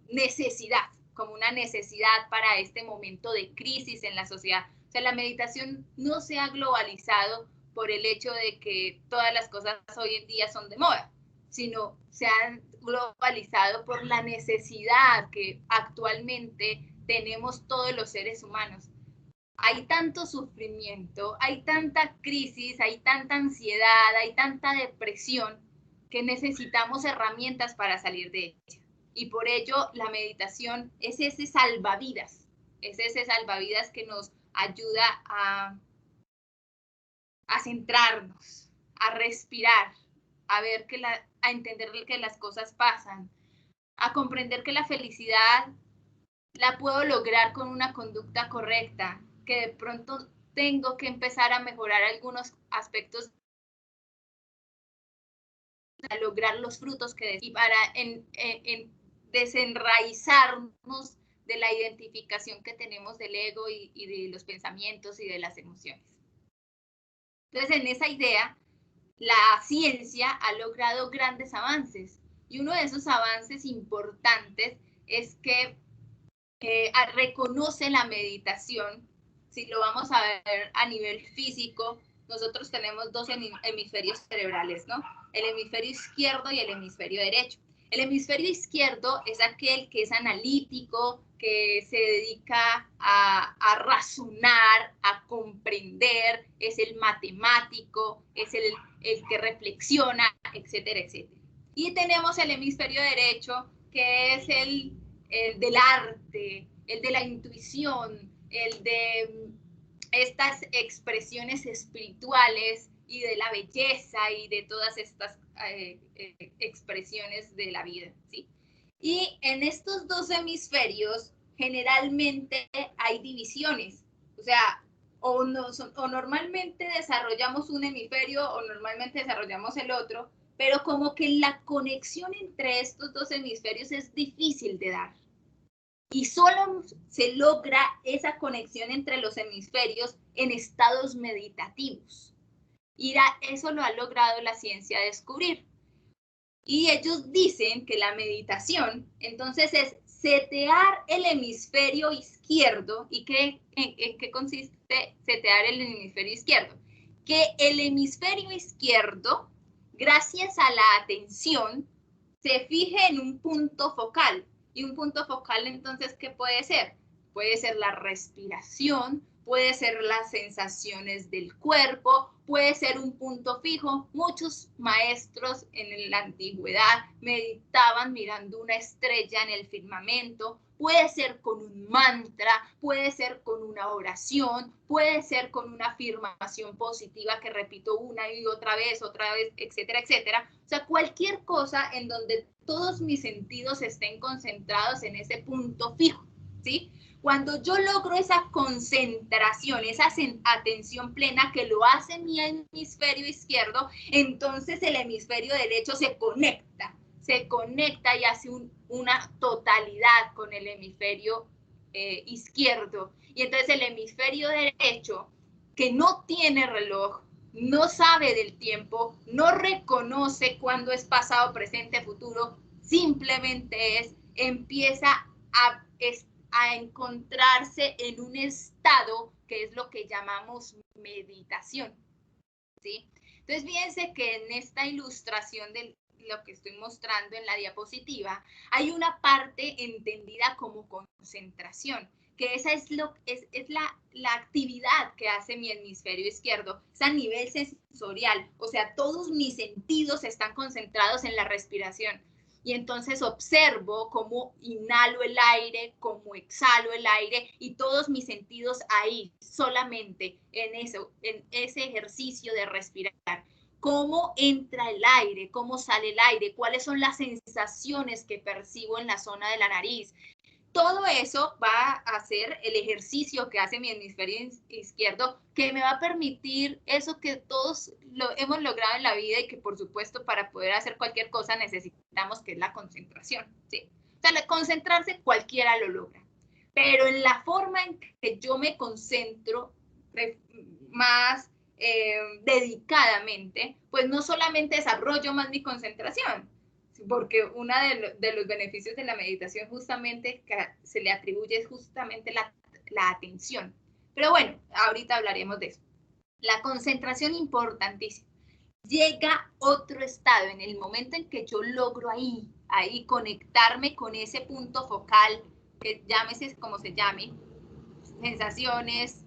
necesidad, como una necesidad para este momento de crisis en la sociedad. O sea, la meditación no se ha globalizado por el hecho de que todas las cosas hoy en día son de moda, sino se han globalizado por la necesidad que actualmente tenemos todos los seres humanos. Hay tanto sufrimiento, hay tanta crisis, hay tanta ansiedad, hay tanta depresión que necesitamos herramientas para salir de ella. Y por ello la meditación es ese salvavidas que nos ayuda a centrarnos, a respirar, a ver a entender que las cosas pasan, a comprender que la felicidad la puedo lograr con una conducta correcta, que de pronto tengo que empezar a mejorar algunos aspectos para lograr los frutos que y para desenraizarnos de la identificación que tenemos del ego y de los pensamientos y de las emociones. Entonces, en esa idea, la ciencia ha logrado grandes avances, y uno de esos avances importantes es que reconoce la meditación. Si lo vamos a ver a nivel físico, nosotros tenemos dos hemisferios cerebrales, ¿no? El hemisferio izquierdo y el hemisferio derecho. El hemisferio izquierdo es aquel que es analítico, que se dedica a razonar, a comprender, es el matemático, es el que reflexiona, etcétera, etcétera. Y tenemos el hemisferio derecho, que es el del arte, el de la intuición, el de estas expresiones espirituales y de la belleza y de todas estas expresiones de la vida, ¿sí? Y en estos dos hemisferios generalmente hay divisiones, o sea, o normalmente desarrollamos un hemisferio o normalmente desarrollamos el otro, pero como que la conexión entre estos dos hemisferios es difícil de dar. Y solo se logra esa conexión entre los hemisferios en estados meditativos. Y eso lo ha logrado la ciencia descubrir. Y ellos dicen que la meditación, entonces, es setear el hemisferio izquierdo. ¿Y en qué consiste setear el hemisferio izquierdo? Que el hemisferio izquierdo, gracias a la atención, se fije en un punto focal. Y un punto focal, entonces, ¿qué puede ser? Puede ser la respiración, puede ser las sensaciones del cuerpo, puede ser un punto fijo. Muchos maestros en la antigüedad meditaban mirando una estrella en el firmamento. Puede ser con un mantra, puede ser con una oración, puede ser con una afirmación positiva que repito una y otra vez, etcétera, etcétera. O sea, cualquier cosa en donde todos mis sentidos estén concentrados en ese punto fijo, ¿sí? Cuando yo logro esa concentración, esa atención plena que lo hace mi hemisferio izquierdo, entonces el hemisferio derecho se conecta y hace una totalidad con el hemisferio izquierdo. Y entonces el hemisferio derecho, que no tiene reloj, no sabe del tiempo, no reconoce cuándo es pasado, presente, futuro, simplemente empieza a encontrarse en un estado que es lo que llamamos meditación, ¿sí? Entonces, fíjense que en esta ilustración de lo que estoy mostrando en la diapositiva, hay una parte entendida como concentración, que esa es la actividad que hace mi hemisferio izquierdo, es a nivel sensorial, o sea, todos mis sentidos están concentrados en la respiración. Y entonces observo cómo inhalo el aire, cómo exhalo el aire y todos mis sentidos ahí, solamente en ese ejercicio de respirar. Cómo entra el aire, cómo sale el aire, cuáles son las sensaciones que percibo en la zona de la nariz. Todo eso va a hacer el ejercicio que hace mi hemisferio izquierdo, que me va a permitir eso que todos hemos logrado en la vida y que, por supuesto, para poder hacer cualquier cosa necesitamos, que es la concentración, ¿sí? O sea, concentrarse cualquiera lo logra, pero en la forma en que yo me concentro más dedicadamente, pues no solamente desarrollo más mi concentración, porque uno de los beneficios de la meditación justamente que se le atribuye justamente la atención. Pero bueno, ahorita hablaremos de eso. La concentración, importantísima. Llega otro estado en el momento en que yo logro ahí conectarme con ese punto focal, que llámese como se llame, sensaciones,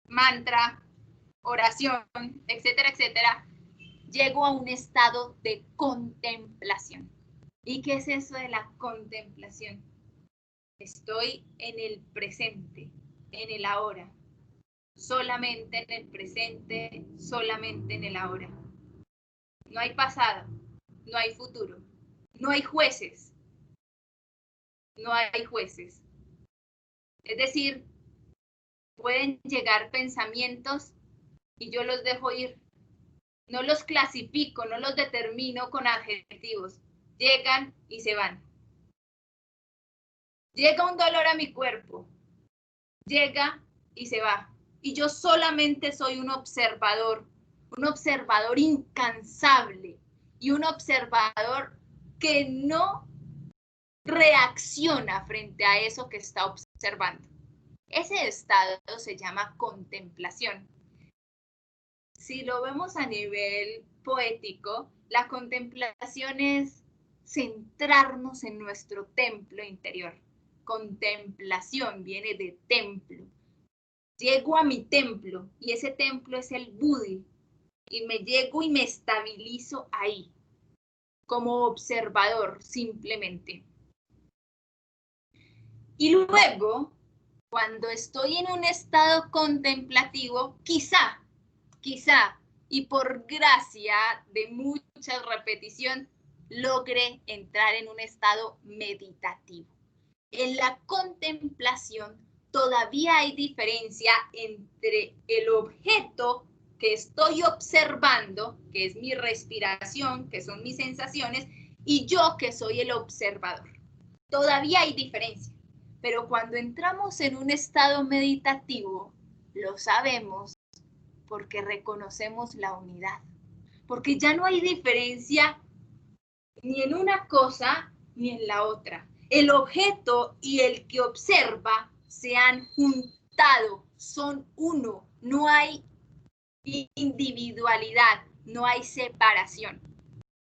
mantra, oración, etcétera, etcétera. Llego a un estado de contemplación. ¿Y qué es eso de la contemplación? Estoy en el presente, en el ahora, solamente en el presente, solamente en el ahora. No hay pasado, no hay futuro, no hay jueces, no hay jueces. Es decir, pueden llegar pensamientos y yo los dejo ir. No los clasifico, no los determino con adjetivos. Llegan y se van. Llega un dolor a mi cuerpo. Llega y se va. Y yo solamente soy un observador incansable y un observador que no reacciona frente a eso que está observando. Ese estado se llama contemplación. Si lo vemos a nivel poético, la contemplación es centrarnos en nuestro templo interior. Contemplación viene de templo. Llego a mi templo y ese templo es el Budi y me llego y me estabilizo ahí como observador simplemente. Y luego, cuando estoy en un estado contemplativo, quizá, y por gracia de mucha repetición, logre entrar en un estado meditativo. En la contemplación todavía hay diferencia entre el objeto que estoy observando, que es mi respiración, que son mis sensaciones, y yo que soy el observador. Todavía hay diferencia, pero cuando entramos en un estado meditativo, lo sabemos porque reconocemos la unidad, porque ya no hay diferencia ni en una cosa ni en la otra. El objeto y el que observa se han juntado, son uno, no hay individualidad, no hay separación.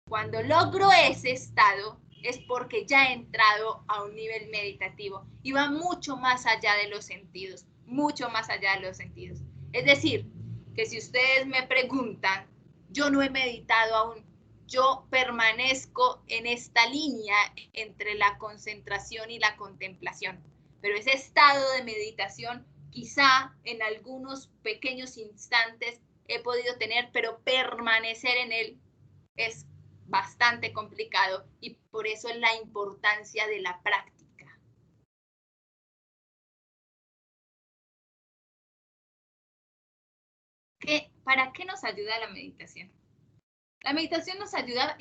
Cuando logro ese estado es porque ya he entrado a un nivel meditativo y va mucho más allá de los sentidos, mucho más allá de los sentidos. Es decir, que si ustedes me preguntan, yo no he meditado aún, yo permanezco en esta línea entre la concentración y la contemplación. Pero ese estado de meditación, quizá en algunos pequeños instantes he podido tener, pero permanecer en él es bastante complicado y por eso es la importancia de la práctica. ¿Para qué nos ayuda la meditación? La meditación nos ayuda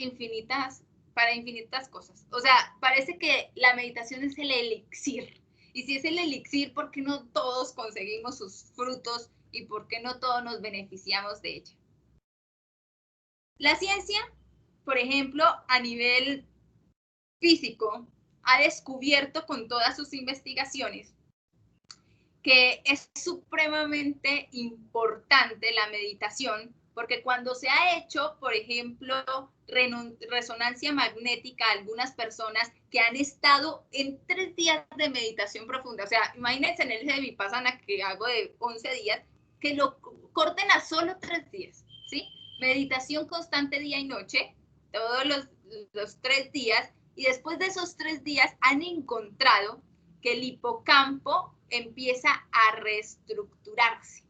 para infinitas cosas. O sea, parece que la meditación es el elixir. Y si es el elixir, ¿por qué no todos conseguimos sus frutos y por qué no todos nos beneficiamos de ella? La ciencia, por ejemplo, a nivel físico, ha descubierto con todas sus investigaciones que es supremamente importante la meditación, porque cuando se ha hecho, por ejemplo, resonancia magnética a algunas personas que han estado en 3 días de meditación profunda, o sea, imagínense en el de Vipassana que hago de 11 días, que lo corten a solo 3 días, ¿sí? Meditación constante día y noche, todos los 3 días, y después de esos 3 días han encontrado que el hipocampo empieza a reestructurarse.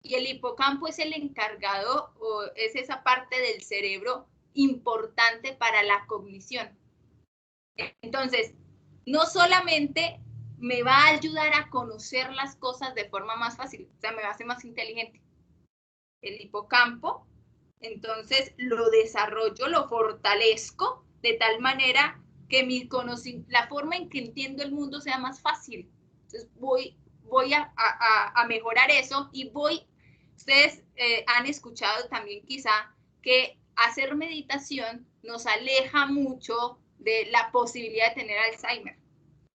Y el hipocampo es el encargado, o es esa parte del cerebro importante para la cognición. Entonces, no solamente me va a ayudar a conocer las cosas de forma más fácil, o sea, me va a hacer más inteligente. El hipocampo, entonces lo desarrollo, lo fortalezco de tal manera que la forma en que entiendo el mundo sea más fácil. Entonces voy a mejorar eso y ustedes han escuchado también quizá que hacer meditación nos aleja mucho de la posibilidad de tener Alzheimer.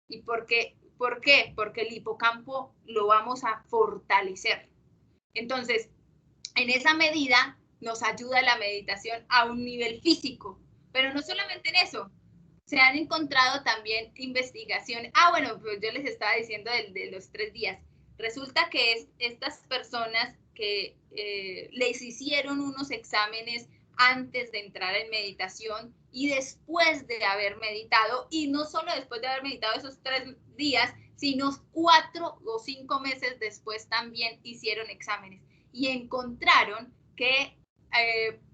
¿Y por qué? Porque el hipocampo lo vamos a fortalecer. Entonces, en esa medida nos ayuda la meditación a un nivel físico, pero no solamente en eso. Se han encontrado también investigaciones. Bueno, pues yo les estaba diciendo de los 3 días. Resulta que estas personas que les hicieron unos exámenes antes de entrar en meditación y después de haber meditado, y no solo después de haber meditado esos 3 días, sino 4 o 5 meses después también hicieron exámenes y encontraron que,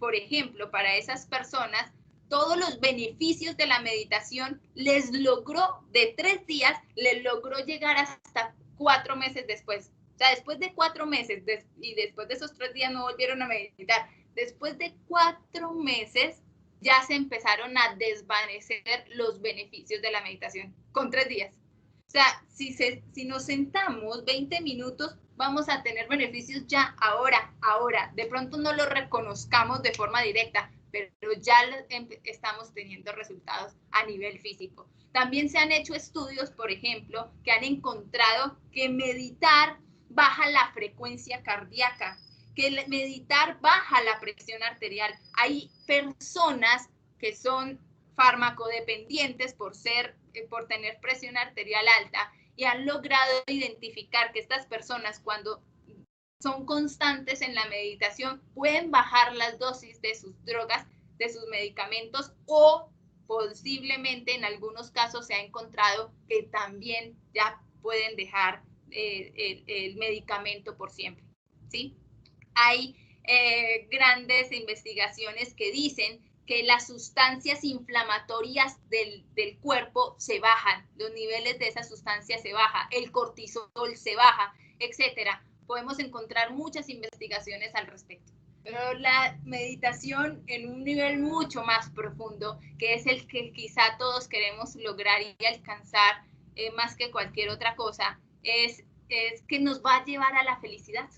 por ejemplo, para esas personas, todos los beneficios de la meditación les logró, de 3 días, les logró llegar hasta 4 meses después. O sea, después de 4 meses y después de esos 3 días no volvieron a meditar. Después de 4 meses ya se empezaron a desvanecer los beneficios de la meditación con 3 días. O sea, si nos sentamos 20 minutos, vamos a tener beneficios ya ahora. De pronto no lo reconozcamos de forma directa, pero ya estamos teniendo resultados a nivel físico. También se han hecho estudios, por ejemplo, que han encontrado que meditar baja la frecuencia cardíaca, que meditar baja la presión arterial. Hay personas que son farmacodependientes por tener presión arterial alta y han logrado identificar que estas personas, cuando son constantes en la meditación, pueden bajar las dosis de sus drogas, de sus medicamentos, o posiblemente en algunos casos se ha encontrado que también ya pueden dejar el medicamento por siempre, ¿sí? Hay grandes investigaciones que dicen que las sustancias inflamatorias del cuerpo se bajan, los niveles de esa sustancia se bajan, el cortisol se baja, etcétera. Podemos encontrar muchas investigaciones al respecto. Pero la meditación en un nivel mucho más profundo, que es el que quizá todos queremos lograr y alcanzar más que cualquier otra cosa, es que nos va a llevar a la felicidad.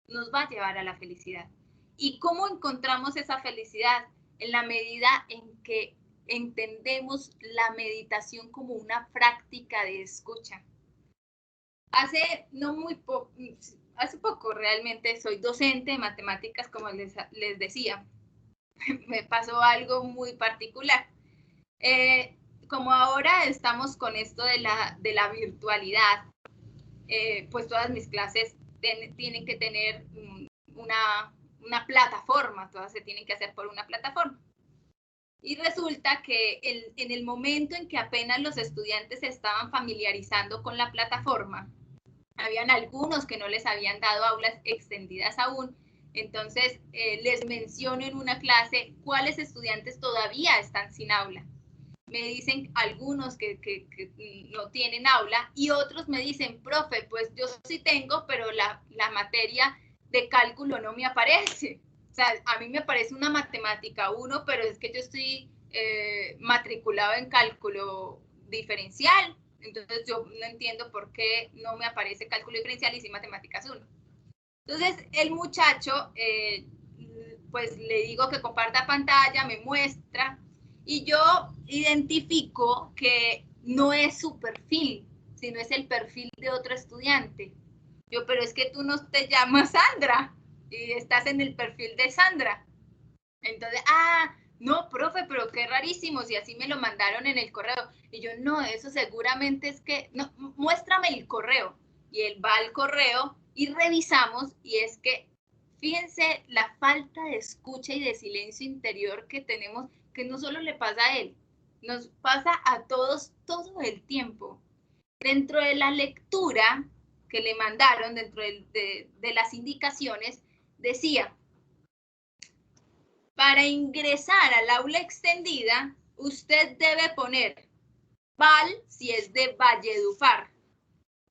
Nos va a llevar a la felicidad. ¿Y cómo encontramos esa felicidad? En la medida en que entendemos la meditación como una práctica de escucha. Hace poco realmente soy docente de matemáticas, como les decía. Me pasó algo muy particular. Como ahora estamos con esto de la virtualidad, pues todas mis clases tienen que tener una plataforma, todas se tienen que hacer por una plataforma. Y resulta que en el momento en que apenas los estudiantes se estaban familiarizando con la plataforma, habían algunos que no les habían dado aulas extendidas aún. Entonces, les menciono en una clase cuáles estudiantes todavía están sin aula. Me dicen algunos que no tienen aula y otros me dicen, profe, pues yo sí tengo, pero la materia de cálculo no me aparece. O sea, a mí me aparece una matemática 1, pero es que yo estoy matriculado en cálculo diferencial. Entonces yo no entiendo por qué no me aparece cálculo diferencial y sí matemáticas 1. Entonces el muchacho, pues le digo que comparta pantalla, me muestra y yo identifico que no es su perfil, sino es el perfil de otro estudiante. Yo, pero es que tú no te llamas Sandra y estás en el perfil de Sandra. Entonces, no, profe, pero qué rarísimo, si así me lo mandaron en el correo. Y yo, no, eso seguramente es que, no, muéstrame el correo. Y él va al correo y revisamos, y es que, fíjense la falta de escucha y de silencio interior que tenemos, que no solo le pasa a él, nos pasa a todos todo el tiempo. Dentro de la lectura que le mandaron, dentro de las indicaciones, decía, para ingresar al aula extendida, usted debe poner Val si es de Valledupar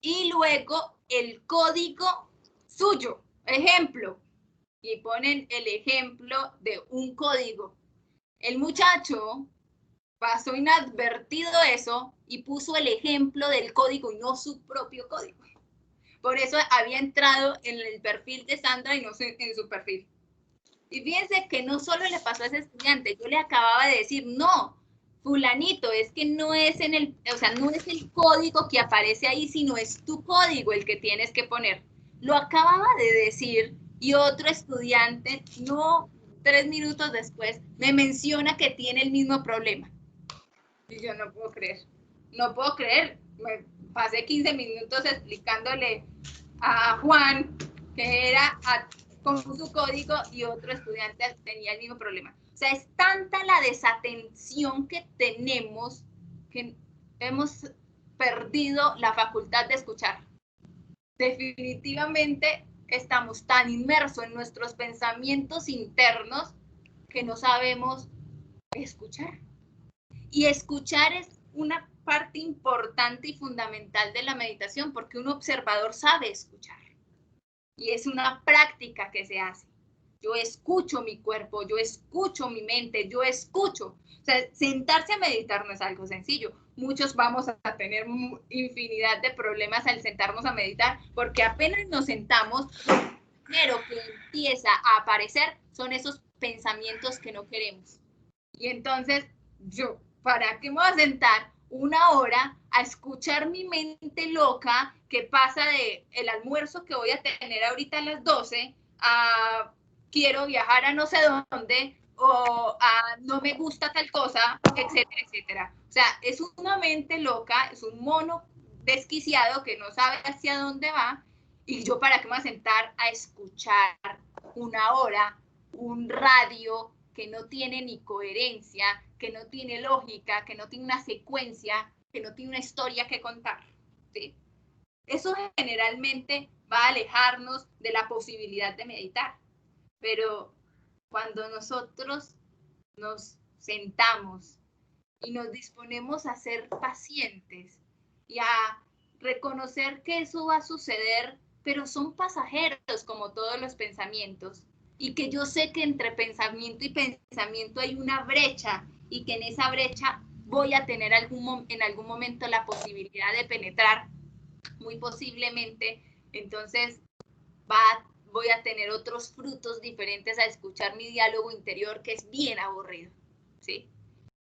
y luego el código suyo, ejemplo, y ponen el ejemplo de un código. El muchacho pasó inadvertido eso y puso el ejemplo del código y no su propio código. Por eso había entrado en el perfil de Sandra y no en su perfil. Y fíjense que no solo le pasó a ese estudiante, yo le acababa de decir, no, fulanito, es que no es no es el código que aparece ahí, sino es tu código el que tienes que poner. Lo acababa de decir y otro estudiante, no 3 minutos después, me menciona que tiene el mismo problema. Y yo no puedo creer, me pasé 15 minutos explicándole a Juan que era con su código y otro estudiante tenía el mismo problema. O sea, es tanta la desatención que tenemos que hemos perdido la facultad de escuchar. Definitivamente estamos tan inmersos en nuestros pensamientos internos que no sabemos escuchar. Y escuchar es una parte importante y fundamental de la meditación, porque un observador sabe escuchar. Y es una práctica que se hace. Yo escucho mi cuerpo, yo escucho mi mente, yo escucho. O sea, sentarse a meditar no es algo sencillo. Muchos vamos a tener infinidad de problemas al sentarnos a meditar, porque apenas nos sentamos, lo primero que empieza a aparecer son esos pensamientos que no queremos. Y entonces, yo, ¿para qué me voy a sentar una hora a escuchar mi mente loca que pasa de el almuerzo que voy a tener ahorita a las 12 a quiero viajar a no sé dónde o a no me gusta tal cosa, etcétera, etcétera? O sea, es una mente loca, es un mono desquiciado que no sabe hacia dónde va, y yo para qué me voy a sentar a escuchar una hora un radio que no tiene ni coherencia, que no tiene lógica, que no tiene una secuencia, que no tiene una historia que contar, ¿sí? Eso generalmente va a alejarnos de la posibilidad de meditar. Pero cuando nosotros nos sentamos y nos disponemos a ser pacientes y a reconocer que eso va a suceder, pero son pasajeros como todos los pensamientos, y que yo sé que entre pensamiento y pensamiento hay una brecha y que en esa brecha voy a tener en algún momento la posibilidad de penetrar, muy posiblemente, entonces voy a tener otros frutos diferentes a escuchar mi diálogo interior, que es bien aburrido, ¿sí?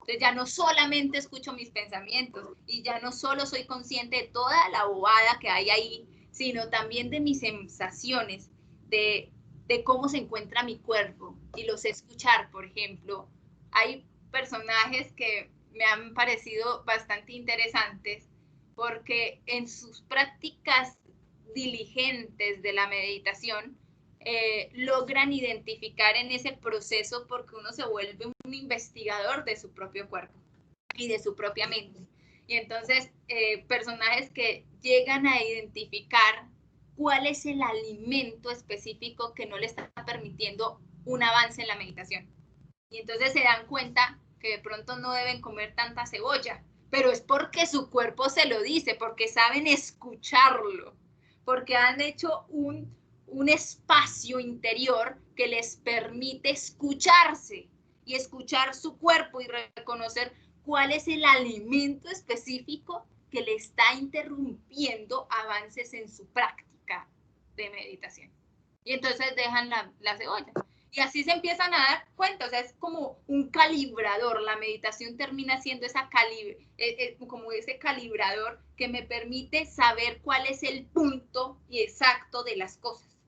Entonces ya no solamente escucho mis pensamientos y ya no solo soy consciente de toda la bobada que hay ahí, sino también de mis sensaciones, de cómo se encuentra mi cuerpo, y los escuchar. Por ejemplo, hay personajes que me han parecido bastante interesantes porque en sus prácticas diligentes de la meditación logran identificar en ese proceso, porque uno se vuelve un investigador de su propio cuerpo y de su propia mente. Y entonces, personajes que llegan a identificar cuál es el alimento específico que no le está permitiendo un avance en la meditación. Y entonces se dan cuenta que de pronto no deben comer tanta cebolla, pero es porque su cuerpo se lo dice, porque saben escucharlo, porque han hecho un espacio interior que les permite escucharse y escuchar su cuerpo y reconocer cuál es el alimento específico que le está interrumpiendo avances en su práctica de meditación. Y entonces dejan la cebolla. Y así se empiezan a dar cuenta, o sea, es como un calibrador. La meditación termina siendo como ese calibrador que me permite saber cuál es el punto y exacto de las cosas.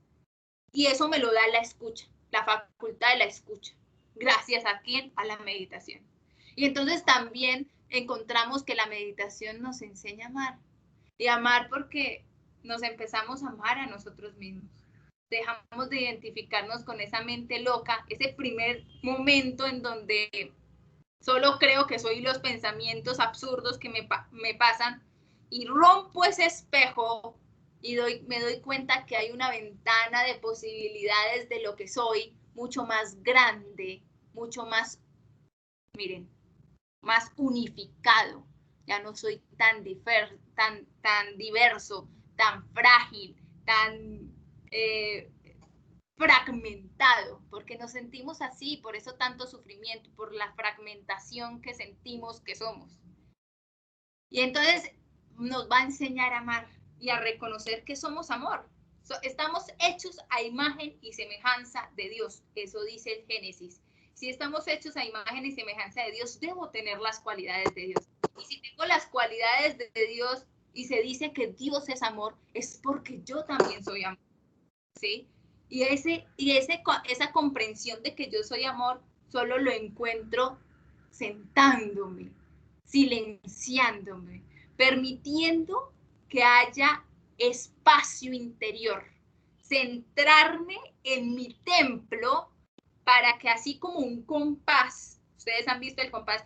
Y eso me lo da la escucha, la facultad de la escucha. ¿Gracias a quién? A la meditación. Y entonces también encontramos que la meditación nos enseña a amar. Y amar porque nos empezamos a amar a nosotros mismos. Dejamos de identificarnos con esa mente loca, ese primer momento en donde solo creo que soy los pensamientos absurdos que me pasan, y rompo ese espejo y me doy cuenta que hay una ventana de posibilidades de lo que soy, mucho más grande, mucho más, miren, más unificado. Ya no soy tan diverso, tan frágil, tan fragmentado, porque nos sentimos así, por eso tanto sufrimiento, por la fragmentación que sentimos que somos. Y entonces nos va a enseñar a amar y a reconocer que somos amor. Estamos hechos a imagen y semejanza de Dios, eso dice el Génesis. Si estamos hechos a imagen y semejanza de Dios, debo tener las cualidades de Dios. Y si tengo las cualidades de Dios y se dice que Dios es amor, es porque yo también soy amor, ¿sí? Y esa comprensión de que yo soy amor, solo lo encuentro sentándome, silenciándome, permitiendo que haya espacio interior, centrarme en mi templo, para que así como un compás, ustedes han visto el compás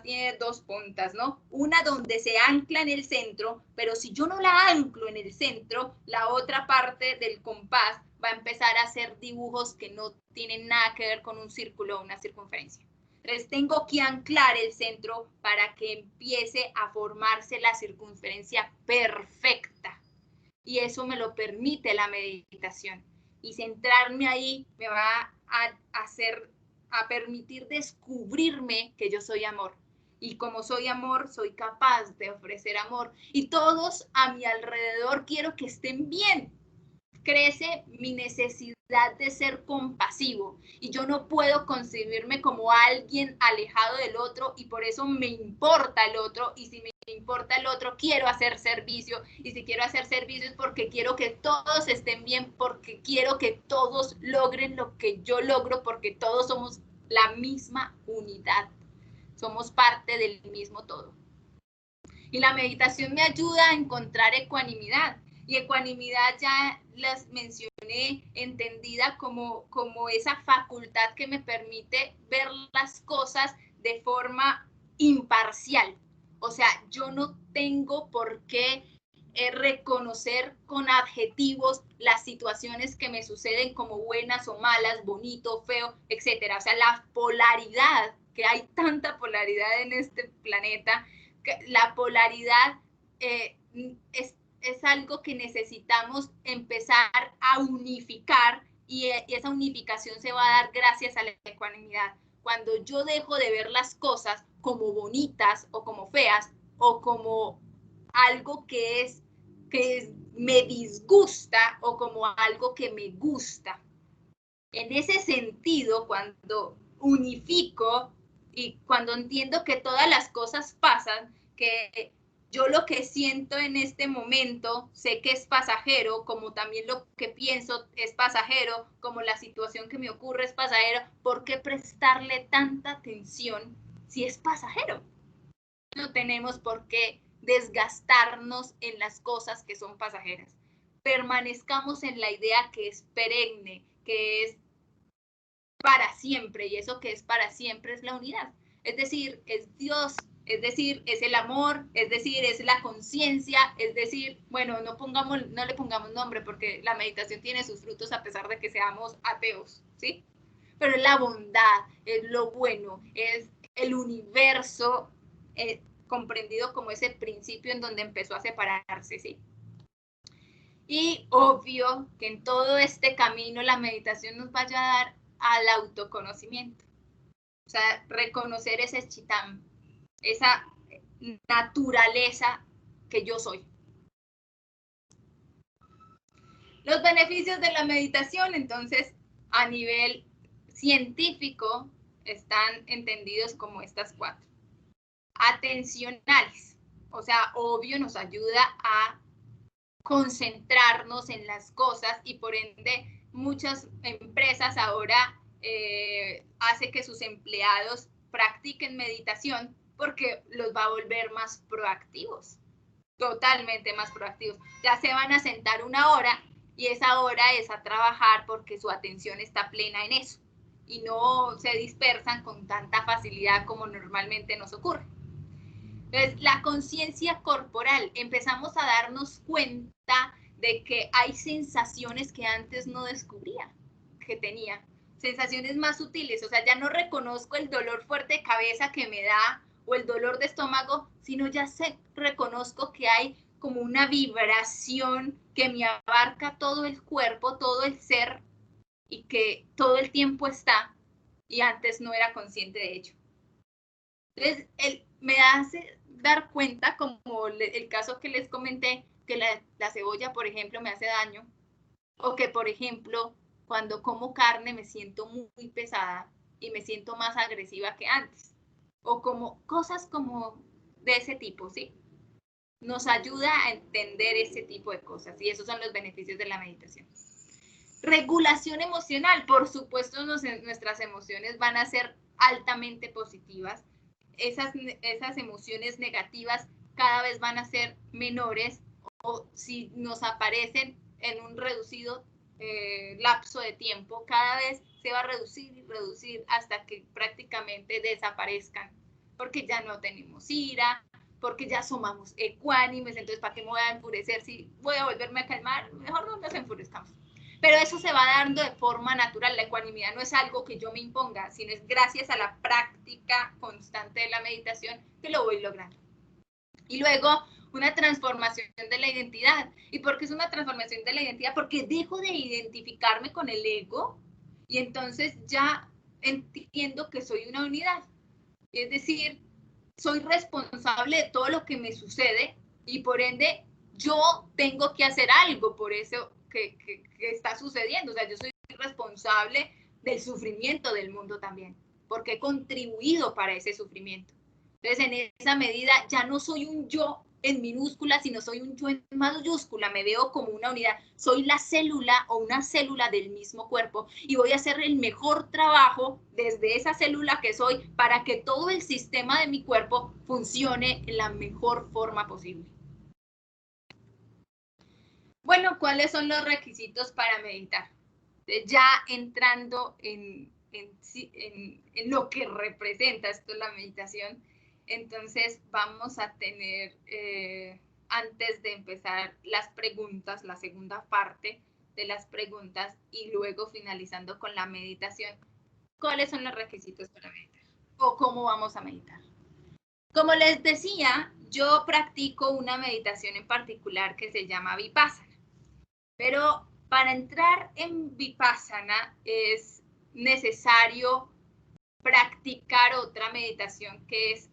tiene dos puntas, ¿no? Una donde se ancla en el centro, pero si yo no la anclo en el centro, la otra parte del compás va a empezar a hacer dibujos que no tienen nada que ver con un círculo o una circunferencia. Entonces tengo que anclar el centro para que empiece a formarse la circunferencia perfecta. Y eso me lo permite la meditación. Y centrarme ahí me va a permitir descubrirme que yo soy amor. Y como soy amor, soy capaz de ofrecer amor. Y todos a mi alrededor quiero que estén bien. Crece mi necesidad de ser compasivo y yo no puedo concebirme como alguien alejado del otro y por eso me importa el otro, y si me importa el otro quiero hacer servicio, y si quiero hacer servicio es porque quiero que todos estén bien, porque quiero que todos logren lo que yo logro, porque todos somos la misma unidad, somos parte del mismo todo. Y la meditación me ayuda a encontrar ecuanimidad. Y ecuanimidad ya las mencioné, entendida como esa facultad que me permite ver las cosas de forma imparcial. O sea, yo no tengo por qué reconocer con adjetivos las situaciones que me suceden como buenas o malas, bonito, feo, etcétera. O sea, la polaridad, que hay tanta polaridad en este planeta, la polaridad es algo que necesitamos empezar a unificar, y esa unificación se va a dar gracias a la ecuanimidad. Cuando yo dejo de ver las cosas como bonitas o como feas o como algo que me disgusta o como algo que me gusta. En ese sentido, cuando unifico y cuando entiendo que todas las cosas pasan, que yo lo que siento en este momento sé que es pasajero, como también lo que pienso es pasajero, como la situación que me ocurre es pasajero, ¿por qué prestarle tanta atención si es pasajero? No tenemos por qué desgastarnos en las cosas que son pasajeras. Permanezcamos en la idea que es perenne, que es para siempre, y eso que es para siempre es la unidad. Es decir, es Dios, es decir, es el amor, es decir, es la conciencia, es decir, bueno, no le pongamos nombre porque la meditación tiene sus frutos a pesar de que seamos ateos, ¿sí? Pero es la bondad, es lo bueno, es el universo comprendido como ese principio en donde empezó a separarse, ¿sí? Y obvio que en todo este camino la meditación nos va a ayudar al autoconocimiento. O sea, reconocer ese chitam, esa naturaleza que yo soy. Los beneficios de la meditación, entonces, a nivel científico, están entendidos como estas 4. Atencionales, o sea, obvio nos ayuda a concentrarnos en las cosas y por ende muchas empresas ahora hace que sus empleados practiquen meditación porque los va a volver más proactivos, totalmente más proactivos. Ya se van a sentar 1 hora y esa hora es a trabajar porque su atención está plena en eso y no se dispersan con tanta facilidad como normalmente nos ocurre. Entonces, la conciencia corporal, empezamos a darnos cuenta de que hay sensaciones que antes no descubría que tenía, sensaciones más sutiles, o sea, ya no reconozco el dolor fuerte de cabeza que me da o el dolor de estómago, sino ya reconozco que hay como una vibración que me abarca todo el cuerpo, todo el ser, y que todo el tiempo está, y antes no era consciente de ello. Entonces, me hace dar cuenta, como el caso que les comenté, que la cebolla, por ejemplo, me hace daño, o que, por ejemplo, cuando como carne me siento muy pesada y me siento más agresiva que antes, o como cosas como de ese tipo, ¿sí? Nos ayuda a entender ese tipo de cosas, y esos son los beneficios de la meditación. Regulación emocional, por supuesto, nuestras emociones van a ser altamente positivas. Esas emociones negativas cada vez van a ser menores, o si nos aparecen en un reducido lapso de tiempo, cada vez se va a reducir y reducir hasta que prácticamente desaparezcan, porque ya no tenemos ira, porque ya somos ecuánimes. Entonces, ¿para qué me voy a enfurecer si voy a volverme a calmar? Mejor no nos enfurezcamos. Pero eso se va dando de forma natural. La ecuanimidad no es algo que yo me imponga, sino es gracias a la práctica constante de la meditación que lo voy logrando. Y luego, una transformación de la identidad. ¿Y por qué es una transformación de la identidad? Porque dejo de identificarme con el ego y entonces ya entiendo que soy una unidad. Es decir, soy responsable de todo lo que me sucede y por ende yo tengo que hacer algo por eso que está sucediendo. O sea, yo soy responsable del sufrimiento del mundo también, porque he contribuido para ese sufrimiento. Entonces, en esa medida ya no soy un yo en minúscula, sino soy un yo en mayúscula, me veo como una unidad, soy la célula o una célula del mismo cuerpo y voy a hacer el mejor trabajo desde esa célula que soy para que todo el sistema de mi cuerpo funcione en la mejor forma posible. Bueno, ¿cuáles son los requisitos para meditar? Ya entrando en lo que representa esto la meditación, entonces vamos a tener, antes de empezar las preguntas, la segunda parte de las preguntas y luego finalizando con la meditación, ¿cuáles son los requisitos para meditar? ¿O cómo vamos a meditar? Como les decía, yo practico una meditación en particular que se llama Vipassana. Pero para entrar en Vipassana es necesario practicar otra meditación que es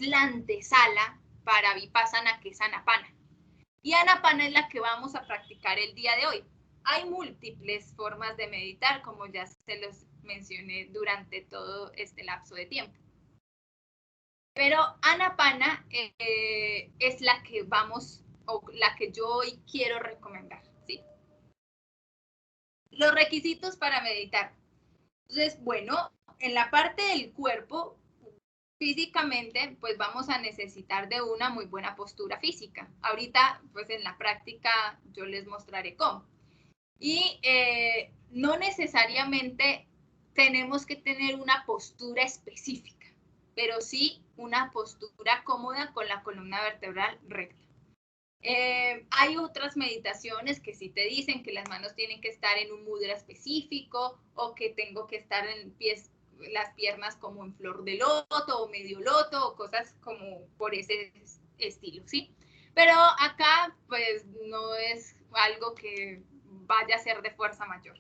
la antesala para Vipassana, que es Anapana. Y Anapana es la que vamos a practicar el día de hoy. Hay múltiples formas de meditar, como ya se los mencioné durante todo este lapso de tiempo. Pero Anapana es la que vamos, o la que yo hoy quiero recomendar. Los requisitos para meditar. Entonces, bueno, en la parte del cuerpo, físicamente, pues vamos a necesitar de una muy buena postura física. Ahorita, pues en la práctica, yo les mostraré cómo. Y no necesariamente tenemos que tener una postura específica, pero sí una postura cómoda con la columna vertebral recta. Hay otras meditaciones que sí te dicen que las manos tienen que estar en un mudra específico o que tengo que estar en las piernas como en flor de loto o medio loto o cosas como por ese estilo, ¿sí? Pero acá pues no es algo que vaya a ser de fuerza mayor.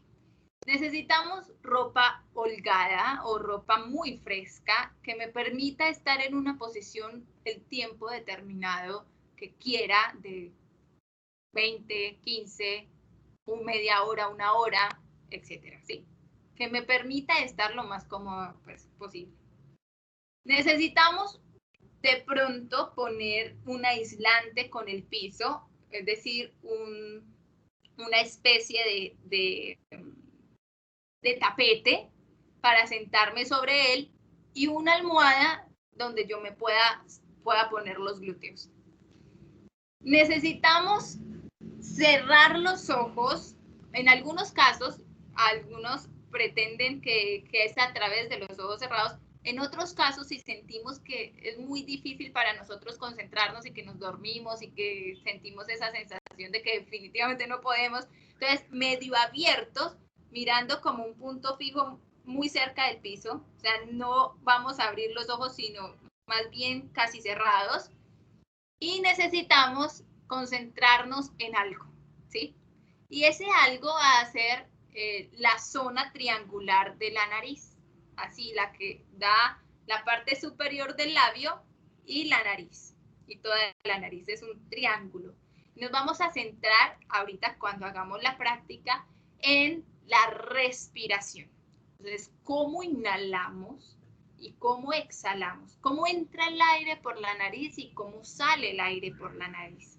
Necesitamos ropa holgada o ropa muy fresca que me permita estar en una posición el tiempo determinado que quiera, de 20, 15, media hora, una hora, etcétera, ¿sí? Que me permita estar lo más cómodo pues, posible. Necesitamos de pronto poner un aislante con el piso, es decir, una especie de tapete para sentarme sobre él y una almohada donde yo me pueda poner los glúteos. Necesitamos cerrar los ojos. En algunos casos, algunos pretenden que es a través de los ojos cerrados. En otros casos, si sentimos que es muy difícil para nosotros concentrarnos y que nos dormimos y que sentimos esa sensación de que definitivamente no podemos, entonces medio abiertos, mirando como un punto fijo muy cerca del piso, o sea, no vamos a abrir los ojos, sino más bien casi cerrados, y necesitamos concentrarnos en algo, ¿sí? Y ese algo va a ser la zona triangular de la nariz, así la que da la parte superior del labio y la nariz, y toda la nariz es un triángulo. Nos vamos a centrar ahorita cuando hagamos la práctica en la respiración. Entonces, ¿cómo inhalamos y cómo exhalamos? ¿Cómo entra el aire por la nariz y cómo sale el aire por la nariz?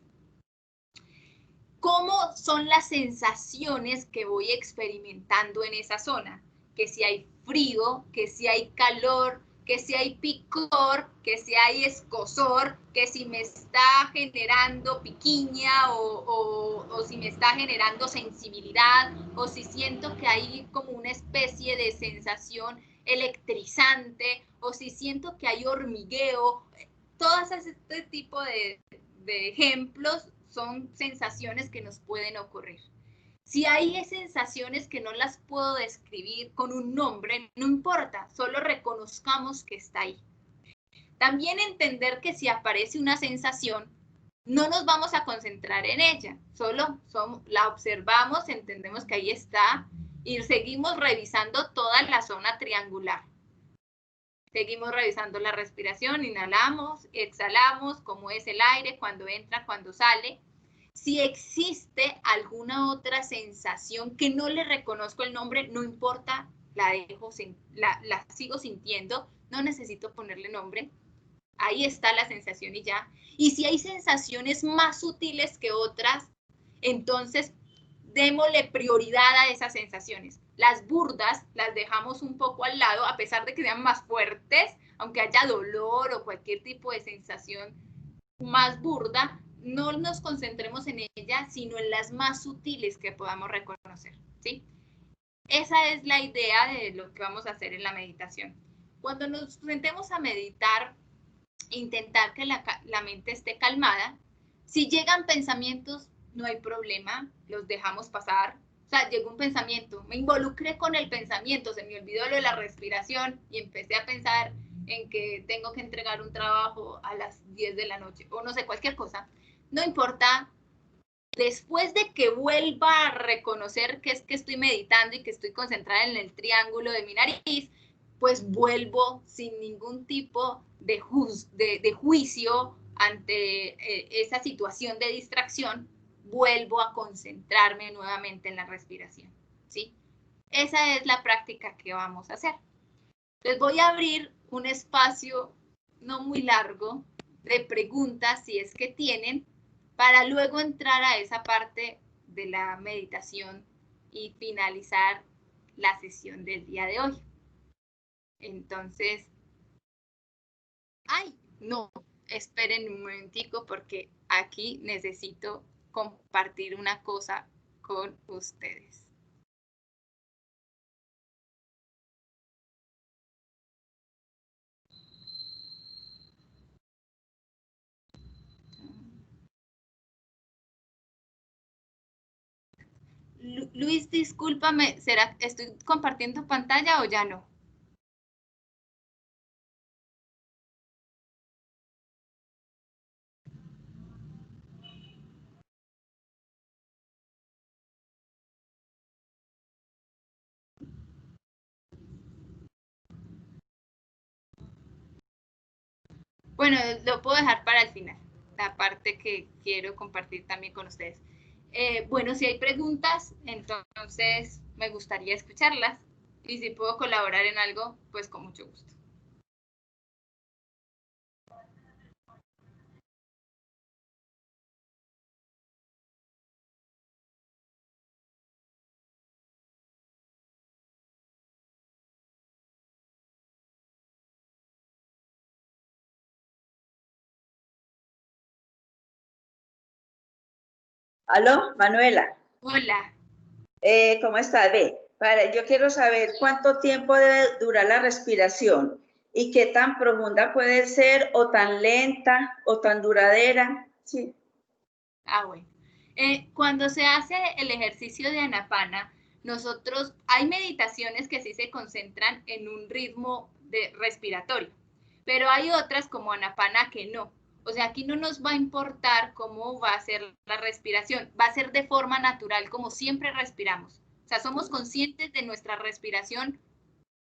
¿Cómo son las sensaciones que voy experimentando en esa zona? Que si hay frío, que si hay calor, que si hay picor, que si hay escozor, que si me está generando piquiña o si me está generando sensibilidad o si siento que hay como una especie de sensación electrizante o si siento que hay hormigueo. Todos este tipo de ejemplos son sensaciones que nos pueden ocurrir. Si hay sensaciones que no las puedo describir con un nombre, no importa, solo reconozcamos que está ahí. También entender que si aparece una sensación, no nos vamos a concentrar en ella, solo la observamos, entendemos que ahí está y seguimos revisando toda la zona triangular. Seguimos revisando la respiración, inhalamos, exhalamos, cómo es el aire, cuando entra, cuando sale. Si existe alguna otra sensación que no le reconozco el nombre, no importa, la sigo sintiendo, no necesito ponerle nombre. Ahí está la sensación y ya. Y si hay sensaciones más sutiles que otras, entonces démosle prioridad a esas sensaciones. Las burdas las dejamos un poco al lado, a pesar de que sean más fuertes, aunque haya dolor o cualquier tipo de sensación más burda, no nos concentremos en ella, sino en las más sutiles que podamos reconocer, ¿sí? Esa es la idea de lo que vamos a hacer en la meditación. Cuando nos sentemos a meditar, intentar que la mente esté calmada. Si llegan pensamientos, no hay problema, los dejamos pasar. O sea, llegó un pensamiento, me involucré con el pensamiento, se me olvidó lo de la respiración y empecé a pensar en que tengo que entregar un trabajo a las 10 de la noche o no sé, cualquier cosa. No importa, después de que vuelva a reconocer que es que estoy meditando y que estoy concentrada en el triángulo de mi nariz, pues vuelvo sin ningún tipo de juicio ante esa situación de distracción, vuelvo a concentrarme nuevamente en la respiración, ¿sí? Esa es la práctica que vamos a hacer. Les voy a abrir un espacio no muy largo de preguntas, si es que tienen, para luego entrar a esa parte de la meditación y finalizar la sesión del día de hoy. Entonces, ay, no, esperen un momentico porque aquí necesito compartir una cosa con ustedes. Luis, discúlpame, ¿será que estoy compartiendo pantalla o ya no? Bueno, lo puedo dejar para el final, la parte que quiero compartir también con ustedes. Bueno, si hay preguntas, entonces me gustaría escucharlas y si puedo colaborar en algo, pues con mucho gusto. Aló, Manuela. Hola. ¿Cómo estás? Ve, yo quiero saber cuánto tiempo debe durar la respiración y qué tan profunda puede ser o tan lenta o tan duradera. Sí. Bueno. Cuando se hace el ejercicio de Anapana, hay meditaciones que sí se concentran en un ritmo respiratorio, pero hay otras como Anapana que no. O sea, aquí no nos va a importar cómo va a ser la respiración, va a ser de forma natural, como siempre respiramos. O sea, somos conscientes de nuestra respiración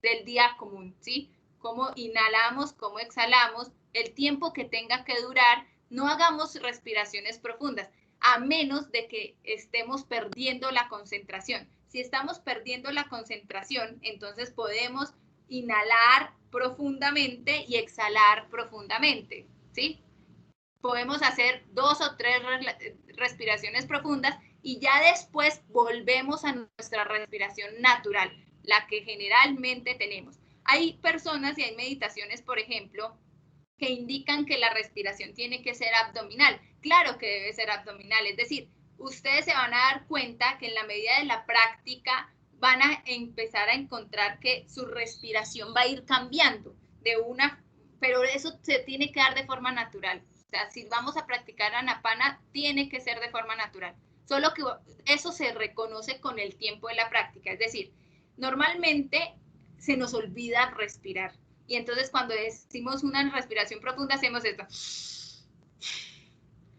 del día común, ¿sí? Cómo inhalamos, cómo exhalamos, el tiempo que tenga que durar, no hagamos respiraciones profundas, a menos de que estemos perdiendo la concentración. Si estamos perdiendo la concentración, entonces podemos inhalar profundamente y exhalar profundamente, ¿sí? Podemos hacer 2 o 3 respiraciones profundas y ya después volvemos a nuestra respiración natural, la que generalmente tenemos. Hay personas y hay meditaciones, por ejemplo, que indican que la respiración tiene que ser abdominal. Claro que debe ser abdominal, es decir, ustedes se van a dar cuenta que en la medida de la práctica van a empezar a encontrar que su respiración va a ir cambiando pero eso se tiene que dar de forma natural. O sea, si vamos a practicar Anapana, tiene que ser de forma natural. solo que eso se reconoce con el tiempo de la práctica. Es decir, normalmente se nos olvida respirar. Y entonces cuando decimos una respiración profunda, hacemos esto.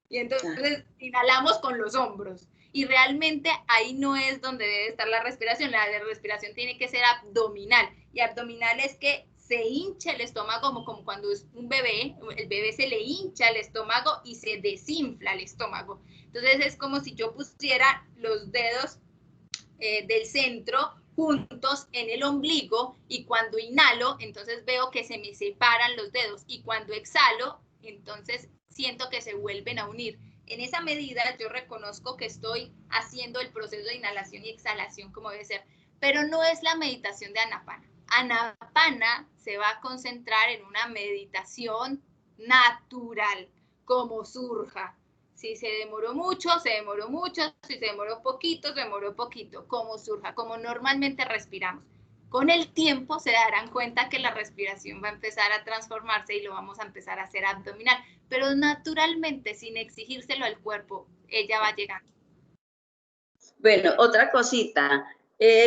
Y entonces inhalamos con los hombros. Y realmente ahí no es donde debe estar la respiración. La respiración tiene que ser abdominal. Y abdominal es que se hincha el estómago, como cuando es un bebé, el bebé se le hincha el estómago y se desinfla el estómago. Entonces es como si yo pusiera los dedos del centro juntos en el ombligo, y cuando inhalo, entonces veo que se me separan los dedos, y cuando exhalo, entonces siento que se vuelven a unir. En esa medida yo reconozco que estoy haciendo el proceso de inhalación y exhalación como debe ser, pero no es la meditación de Anapana. Anapana se va a concentrar en una meditación natural, como surja. Si se demoró mucho, se demoró mucho. Si se demoró poquito, se demoró poquito. Como surja, como normalmente respiramos. Con el tiempo se darán cuenta que la respiración va a empezar a transformarse y lo vamos a empezar a hacer abdominal. Pero naturalmente, sin exigírselo al cuerpo, ella va llegando. Bueno, otra cosita.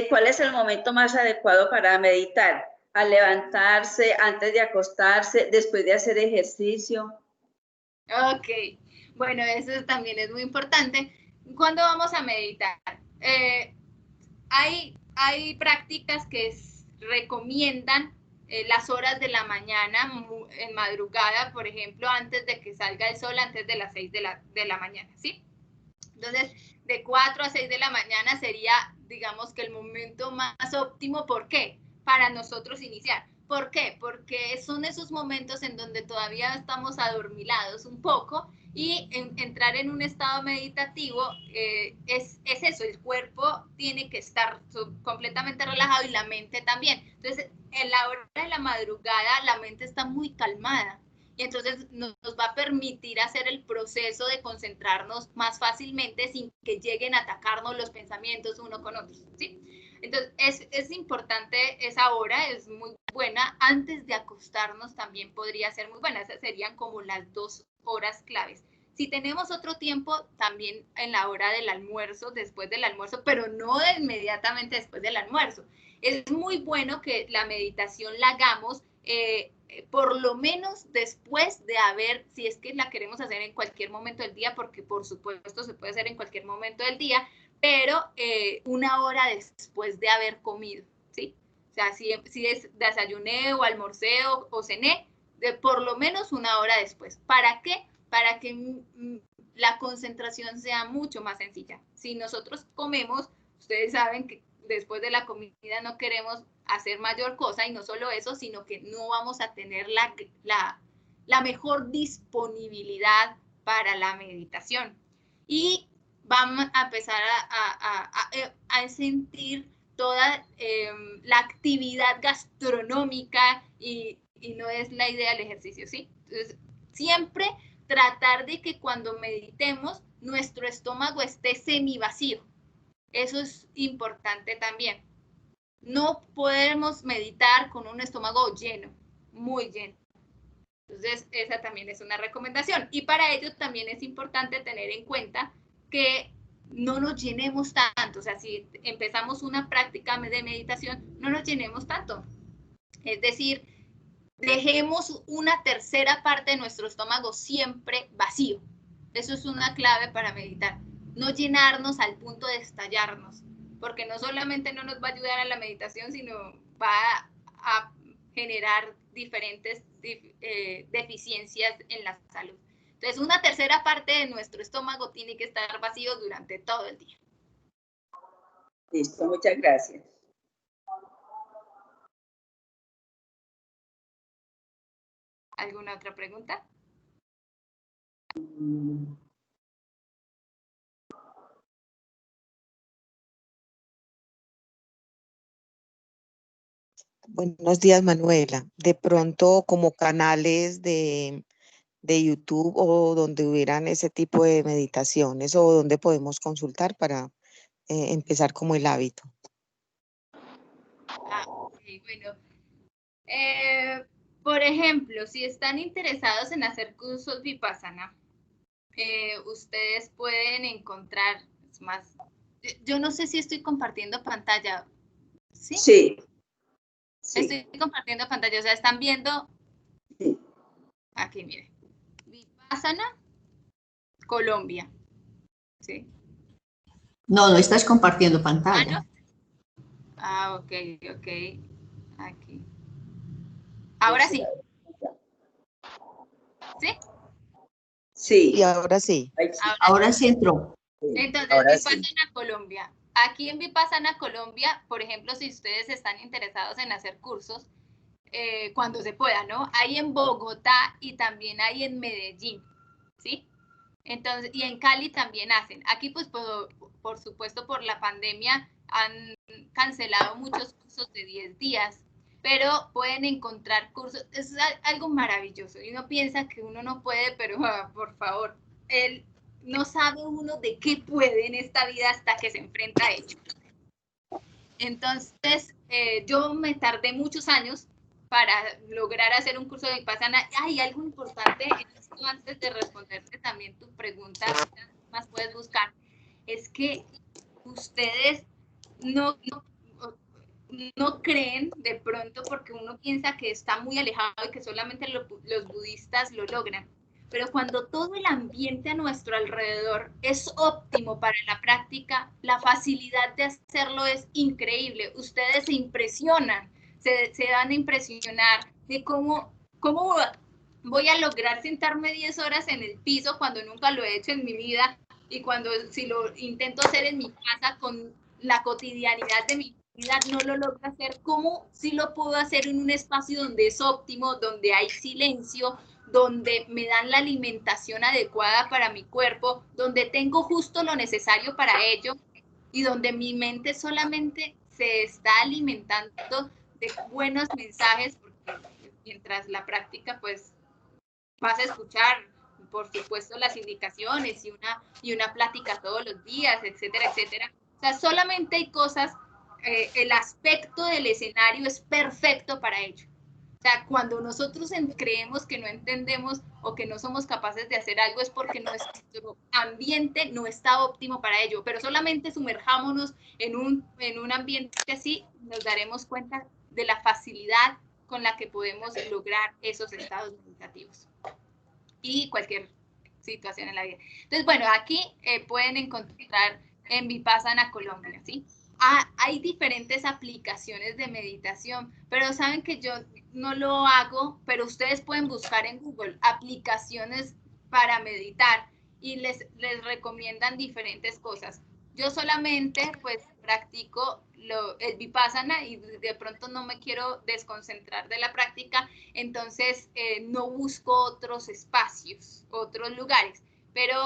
¿Cuál es el momento más adecuado para meditar? ¿Al levantarse, antes de acostarse, después de hacer ejercicio? Ok, bueno, eso también es muy importante. ¿Cuándo vamos a meditar? Hay prácticas que recomiendan las horas de la mañana, en madrugada, por ejemplo, antes de que salga el sol, antes de las 6 de la mañana, ¿sí? Entonces, de 4 a 6 de la mañana sería, digamos, que el momento más óptimo. ¿Por qué? Para nosotros iniciar. ¿Por qué? Porque son esos momentos en donde todavía estamos adormilados un poco, y entrar en un estado meditativo es eso, el cuerpo tiene que estar completamente relajado y la mente también. Entonces, en la hora de la madrugada la mente está muy calmada, y entonces nos va a permitir hacer el proceso de concentrarnos más fácilmente sin que lleguen a atacarnos los pensamientos uno con otro, ¿sí? Entonces es importante esa hora, es muy buena. Antes de acostarnos también podría ser muy buena. Esas serían como las 2 horas claves. Si tenemos otro tiempo, también en la hora del almuerzo, después del almuerzo, pero no inmediatamente después del almuerzo. Es muy bueno que la meditación la hagamos por lo menos después de haber, si es que la queremos hacer en cualquier momento del día, porque por supuesto se puede hacer en cualquier momento del día, pero 1 hora después de haber comido, ¿sí? O sea, si es desayuné o almorcé o cené, por lo menos 1 hora después. ¿Para qué? Para que la concentración sea mucho más sencilla. Si nosotros comemos, ustedes saben que después de la comida no queremos hacer mayor cosa, y no solo eso, sino que no vamos a tener la mejor disponibilidad para la meditación. Y vamos a empezar a sentir toda la actividad gastronómica, y no es la idea del ejercicio, ¿sí? Entonces, siempre tratar de que cuando meditemos nuestro estómago esté semivacío. Eso es importante también. No podemos meditar con un estómago lleno, muy lleno. Entonces, esa también es una recomendación. Y para ello también es importante tener en cuenta que no nos llenemos tanto. O sea, si empezamos una práctica de meditación, no nos llenemos tanto. Es decir, dejemos una tercera parte de nuestro estómago siempre vacío. Eso es una clave para meditar. No llenarnos al punto de estallarnos, porque no solamente no nos va a ayudar a la meditación, sino va a generar diferentes deficiencias en la salud. Entonces, una tercera parte de nuestro estómago tiene que estar vacío durante todo el día. Listo, muchas gracias. ¿Alguna otra pregunta? Buenos días, Manuela. De pronto, como canales de YouTube o donde hubieran ese tipo de meditaciones, o donde podemos consultar para empezar como el hábito. Okay, bueno. Por ejemplo, si están interesados en hacer cursos Vipassana, ustedes pueden encontrar, es más. Yo no sé si estoy compartiendo pantalla. ¿Sí? Sí. Sí. Estoy compartiendo pantalla, o sea, están viendo. Sí. Aquí, miren. Vipassana, Colombia. ¿Sí? No, no estás compartiendo pantalla. Ok. Aquí. Ahora sí. ¿Sí? Sí. Y ahora sí. Ahora sí entró. Entonces, Ahora Vipassana Colombia. Aquí en Vipassana Colombia, por ejemplo, si ustedes están interesados en hacer cursos, cuando se pueda, ¿no? Hay en Bogotá y también hay en Medellín, ¿sí? Entonces, y en Cali también hacen. Aquí, pues, por supuesto, por la pandemia han cancelado muchos cursos de 10 días, pero pueden encontrar cursos. Es algo maravilloso. Y uno piensa que uno no puede, pero por favor, no sabe uno de qué puede en esta vida hasta que se enfrenta a ello. Entonces, yo me tardé muchos años para lograr hacer un curso de Vipassana. Hay algo importante en esto, antes de responderte también tu pregunta, más puedes buscar, es que ustedes no creen de pronto, porque uno piensa que está muy alejado y que solamente los budistas lo logran. Pero cuando todo el ambiente a nuestro alrededor es óptimo para la práctica, la facilidad de hacerlo es increíble. Ustedes se impresionan, se dan a impresionar de cómo voy a lograr sentarme 10 horas en el piso cuando nunca lo he hecho en mi vida, y cuando si lo intento hacer en mi casa con la cotidianidad de mi vida no lo logro hacer. ¿Cómo sí lo puedo hacer en un espacio donde es óptimo, donde hay silencio, donde me dan la alimentación adecuada para mi cuerpo, donde tengo justo lo necesario para ello y donde mi mente solamente se está alimentando de buenos mensajes? Porque mientras la práctica, pues vas a escuchar, por supuesto, las indicaciones y una plática todos los días, etcétera, etcétera. O sea, solamente hay cosas, el aspecto del escenario es perfecto para ello. O sea, cuando nosotros creemos que no entendemos o que no somos capaces de hacer algo, es porque nuestro ambiente no está óptimo para ello. Pero solamente sumerjámonos en un ambiente así, nos daremos cuenta de la facilidad con la que podemos lograr esos estados meditativos y cualquier situación en la vida. Entonces, bueno, aquí pueden encontrar en Vipassana Colombia, ¿sí? Hay diferentes aplicaciones de meditación, pero saben que yo no lo hago, pero ustedes pueden buscar en Google aplicaciones para meditar y les recomiendan diferentes cosas. Yo solamente pues practico el Vipassana y de pronto no me quiero desconcentrar de la práctica, entonces no busco otros espacios, otros lugares. Pero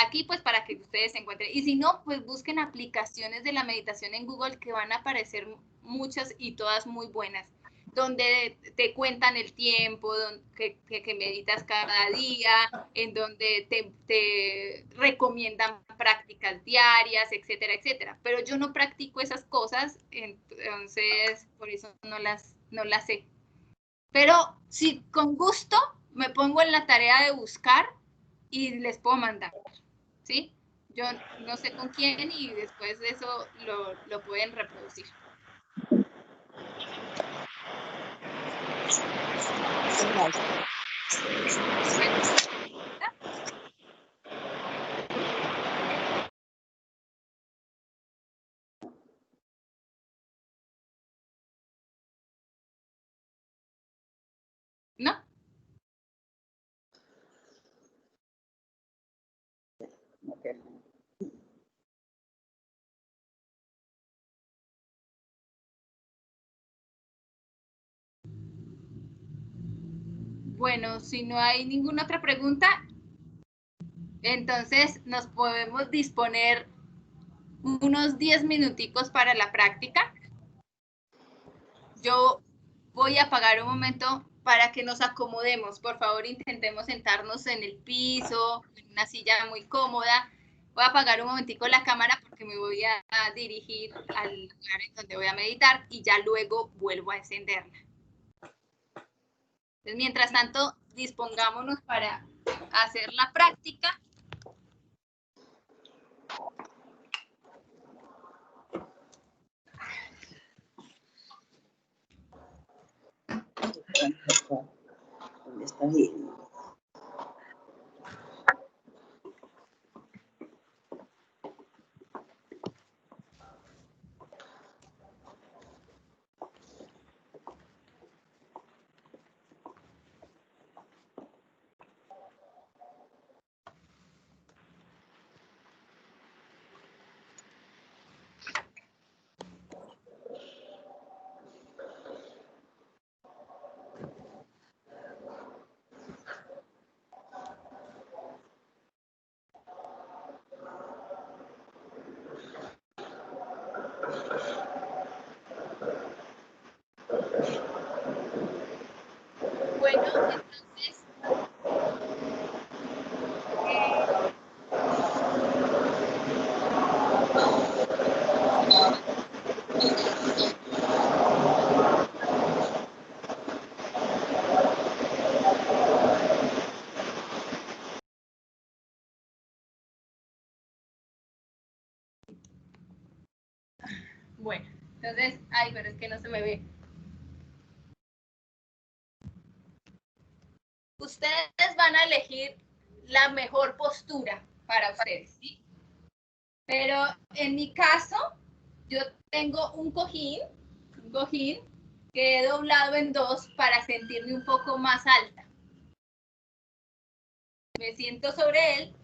aquí pues para que ustedes se encuentren. Y si no, pues busquen aplicaciones de la meditación en Google, que van a aparecer muchas y todas muy buenas, donde te cuentan el tiempo que meditas cada día, en donde te recomiendan prácticas diarias, etcétera, etcétera. Pero yo no practico esas cosas, entonces por eso no las sé. Pero si con gusto me pongo en la tarea de buscar y les puedo mandar, ¿sí? Yo no sé con quién y después de eso lo pueden reproducir. ¿No? Okay. Bueno, si no hay ninguna otra pregunta, entonces nos podemos disponer unos 10 minuticos para la práctica. Yo voy a apagar un momento para que nos acomodemos. Por favor, intentemos sentarnos en el piso, en una silla muy cómoda. Voy a apagar un momentico la cámara porque me voy a dirigir al lugar en donde voy a meditar y ya luego vuelvo a encenderla. Entonces, mientras tanto, dispongámonos para hacer la práctica. ¿Dónde está ahí? Bueno, entonces, bueno, entonces, ay, pero es que no se me ve. Ustedes van a elegir la mejor postura para ustedes, ¿sí? Pero en mi caso, yo tengo un cojín que he doblado en dos para sentirme un poco más alta. Me siento sobre él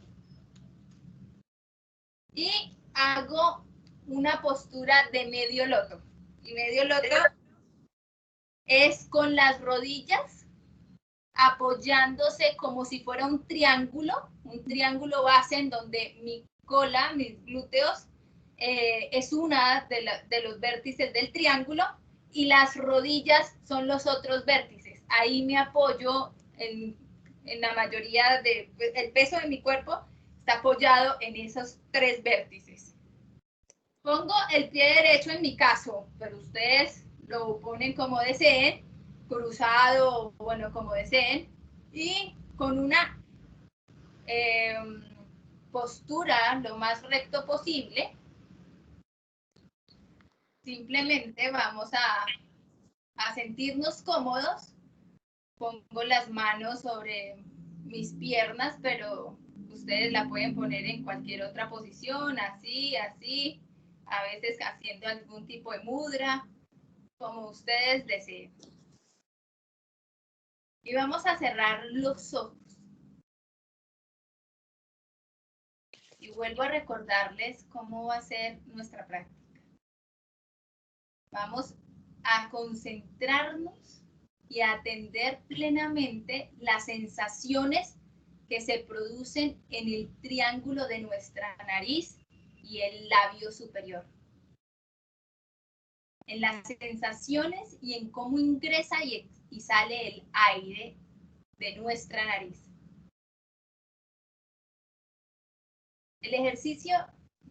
y hago una postura de medio loto. Y medio loto es con las rodillas apoyándose como si fuera un triángulo base en donde mi cola, mis glúteos, es una de los vértices del triángulo y las rodillas son los otros vértices. Ahí me apoyo en la mayoría el peso de mi cuerpo está apoyado en esos tres vértices. Pongo el pie derecho en mi caso, pero ustedes lo ponen como deseen, cruzado, bueno, como deseen, y con una postura lo más recto posible. Simplemente vamos a sentirnos cómodos. Pongo las manos sobre mis piernas, pero ustedes la pueden poner en cualquier otra posición, así, así, a veces haciendo algún tipo de mudra, como ustedes deseen. Y vamos a cerrar los ojos. Y vuelvo a recordarles cómo va a ser nuestra práctica. Vamos a concentrarnos y a atender plenamente las sensaciones que se producen en el triángulo de nuestra nariz y el labio superior. En las sensaciones y en cómo ingresa y sale el aire de nuestra nariz. El ejercicio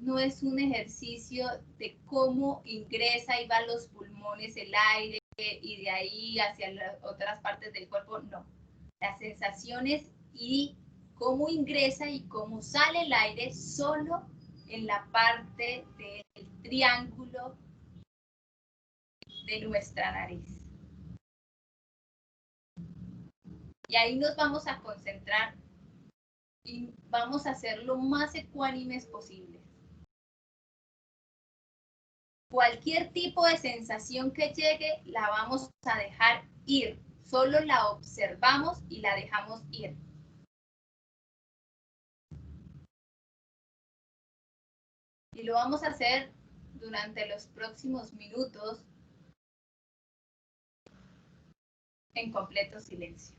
no es un ejercicio de cómo ingresa y va a los pulmones el aire y de ahí hacia las otras partes del cuerpo, no. Las sensaciones y cómo ingresa y cómo sale el aire solo en la parte del triángulo de nuestra nariz. Y ahí nos vamos a concentrar y vamos a ser lo más ecuánimes posible. Cualquier tipo de sensación que llegue, la vamos a dejar ir. Solo la observamos y la dejamos ir. Y lo vamos a hacer durante los próximos minutos en completo silencio.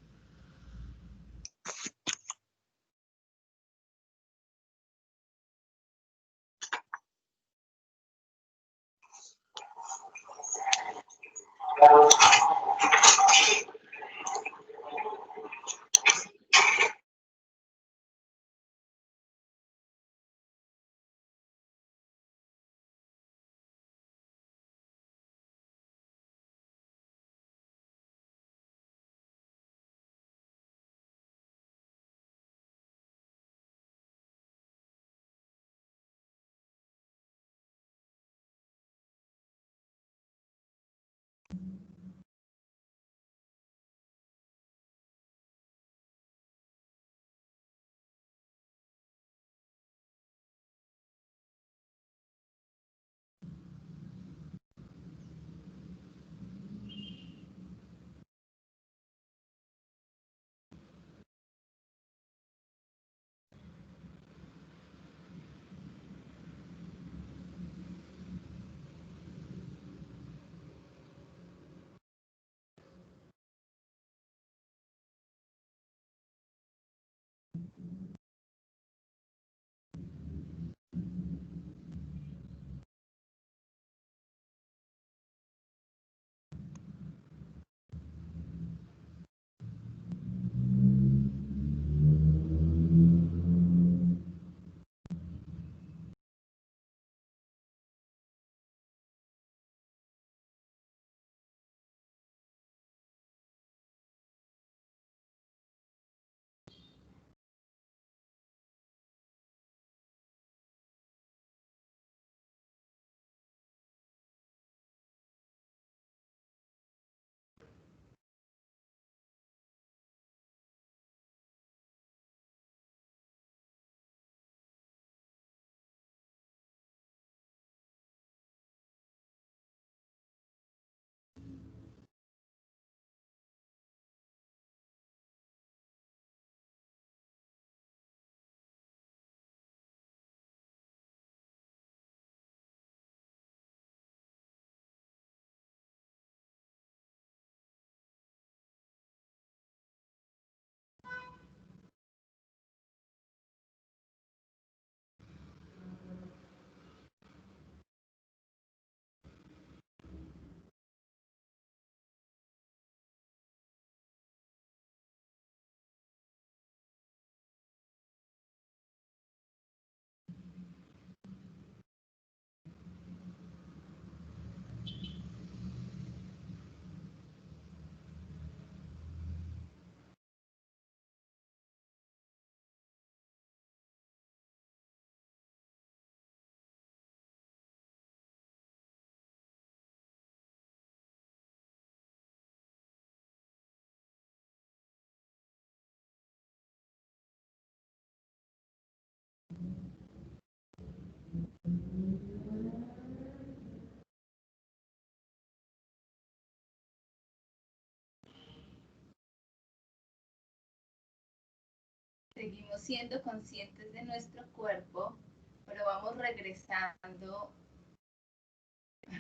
seguimos siendo conscientes de nuestro cuerpo, pero vamos regresando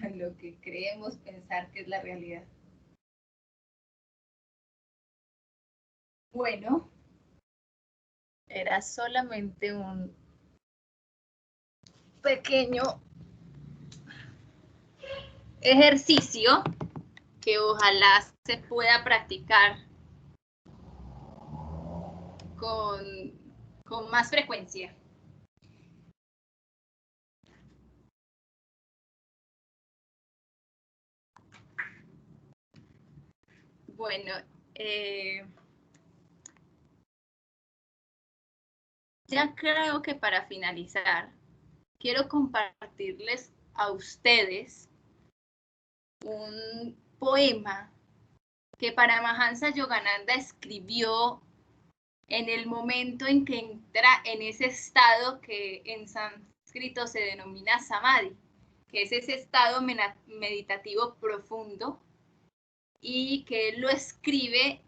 a lo que creemos pensar que es la realidad. Bueno, era solamente un pequeño ejercicio que ojalá se pueda practicar con más frecuencia. Bueno, ya creo que para finalizar, quiero compartirles a ustedes un poema que Paramahansa Yogananda escribió en el momento en que entra en ese estado que en sánscrito se denomina samadhi, que es ese estado meditativo profundo, y que él lo escribe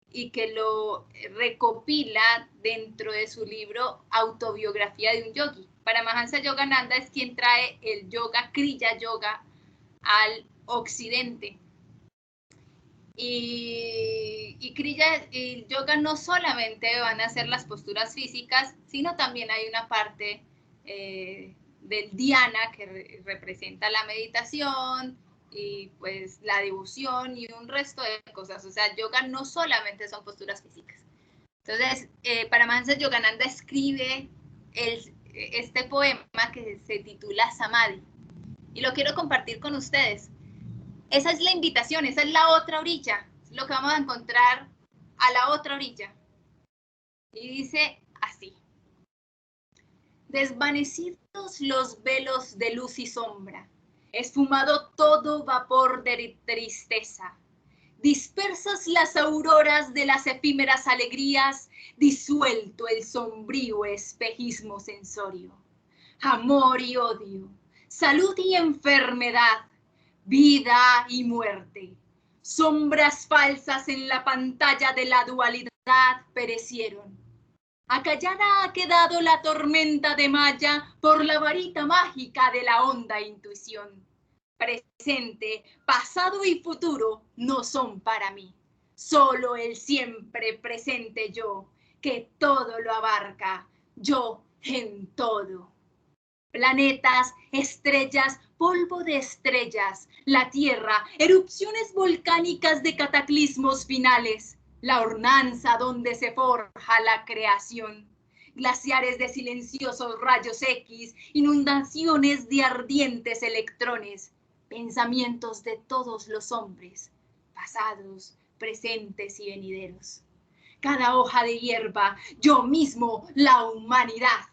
y que lo recopila dentro de su libro Autobiografía de un Yogi. Paramahansa Yogananda es quien trae el yoga, Kriya Yoga, al occidente. Y Kriya y Yoga no solamente van a ser las posturas físicas, sino también hay una parte del dhyana que representa la meditación y pues la devoción y un resto de cosas. O sea, yoga no solamente son posturas físicas. Entonces, Paramahansa Yogananda escribe este poema que se titula Samadhi y lo quiero compartir con ustedes. Esa es la invitación, esa es la otra orilla, lo que vamos a encontrar a la otra orilla. Y dice así: desvanecidos los velos de luz y sombra, esfumado todo vapor de tristeza, dispersas las auroras de las efímeras alegrías, disuelto el sombrío espejismo sensorio, amor y odio, salud y enfermedad, vida y muerte, sombras falsas en la pantalla de la dualidad perecieron. Acallada ha quedado la tormenta de malla por la varita mágica de la honda intuición. Presente, pasado y futuro no son para mí. Solo el siempre presente yo, que todo lo abarca, yo en todo. Planetas, estrellas, polvo de estrellas, la Tierra, erupciones volcánicas de cataclismos finales, la hornanza donde se forja la creación, glaciares de silenciosos rayos X, inundaciones de ardientes electrones, pensamientos de todos los hombres, pasados, presentes y venideros. Cada hoja de hierba, yo mismo, la humanidad.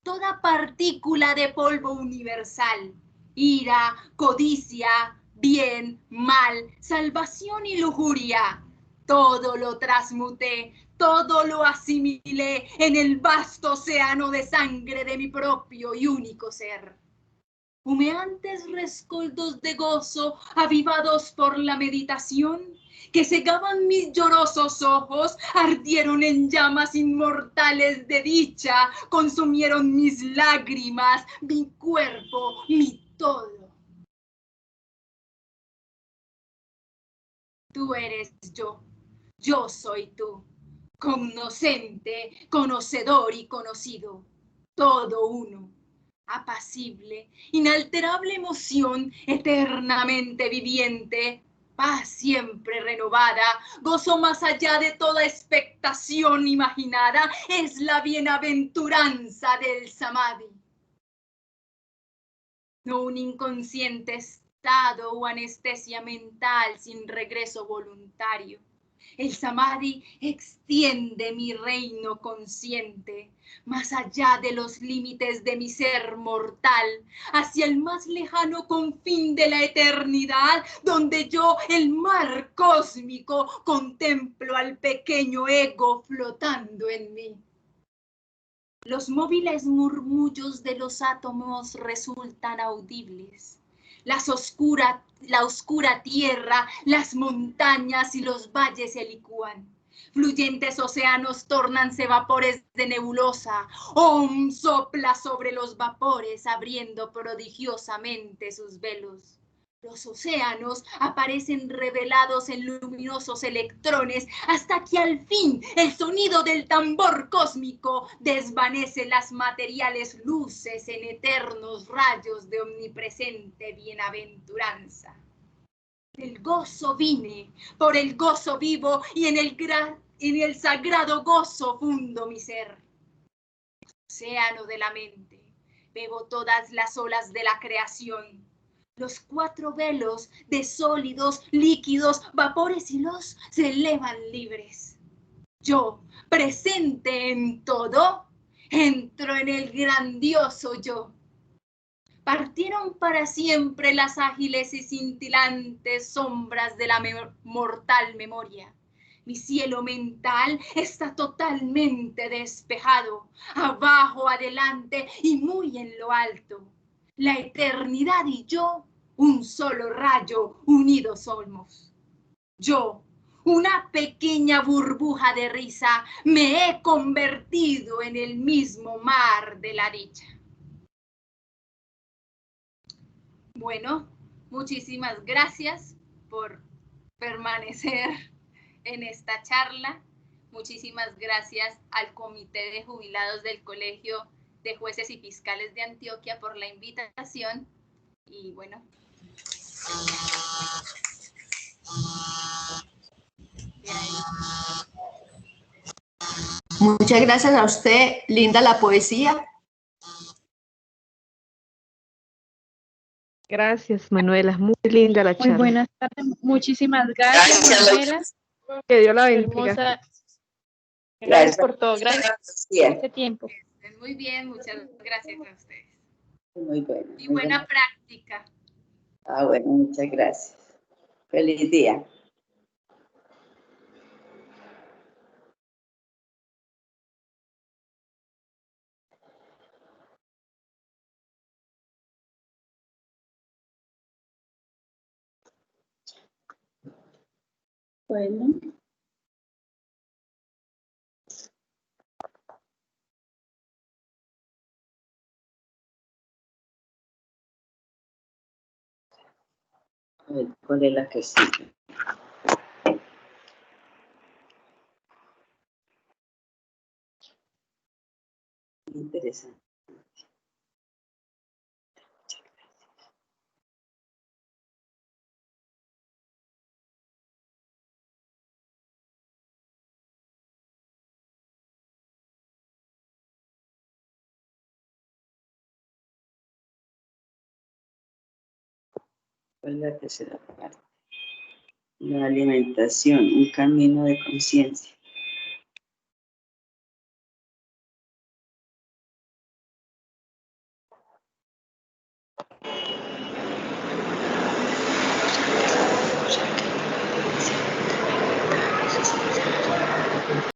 Toda partícula de polvo universal, ira, codicia, bien, mal, salvación y lujuria, todo lo transmuté, todo lo asimilé en el vasto océano de sangre de mi propio y único ser. Humeantes rescoldos de gozo, avivados por la meditación, que cegaban mis llorosos ojos, ardieron en llamas inmortales de dicha, consumieron mis lágrimas, mi cuerpo, mi todo. Tú eres yo soy tú, cognoscente, conocedor y conocido, todo uno. Apacible, inalterable emoción, eternamente viviente, paz siempre renovada, gozo más allá de toda expectación imaginada, es la bienaventuranza del Samadhi. No un inconsciente estado o anestesia mental sin regreso voluntario. El Samadhi extiende mi reino consciente, más allá de los límites de mi ser mortal, hacia el más lejano confín de la eternidad, donde yo, el mar cósmico, contemplo al pequeño ego flotando en mí. Los móviles murmullos de los átomos resultan audibles. La oscura tierra, las montañas y los valles se licúan. Fluyentes océanos tórnanse vapores de nebulosa. Om sopla sobre los vapores, abriendo prodigiosamente sus velos. Los océanos aparecen revelados en luminosos electrones hasta que al fin el sonido del tambor cósmico desvanece las materiales luces en eternos rayos de omnipresente bienaventuranza. El gozo vine, por el gozo vivo y en el sagrado gozo fundo mi ser. Océano de la mente, bebo todas las olas de la creación. Los 4 velos de sólidos, líquidos, vapores y los se elevan libres. Yo, presente en todo, entro en el grandioso yo. Partieron para siempre las ágiles y cintilantes sombras de la mortal memoria. Mi cielo mental está totalmente despejado, abajo, adelante y muy en lo alto. La eternidad y yo, un solo rayo, unidos somos. Yo, una pequeña burbuja de risa, me he convertido en el mismo mar de la dicha. Bueno, muchísimas gracias por permanecer en esta charla. Muchísimas gracias al Comité de Jubilados del Colegio de Jueces y Fiscales de Antioquia por la invitación. Y bueno. Muchas gracias a usted, linda la poesía. Gracias, Manuela. Muy linda la charla. Muy buenas tardes. Muchísimas gracias, Manuela. Que Dios la bendiga. Hermosa. Gracias por todo. Gracias por este tiempo. Muy bien, muchas gracias a ustedes. Muy bueno. Y buena práctica. Ah, bueno, muchas gracias. Feliz día. Bueno. A ver, ¿cuál es la que sigue? Interesante. Muchas gracias. ¿Cuál es la tercera parte? La alimentación, un camino de conciencia.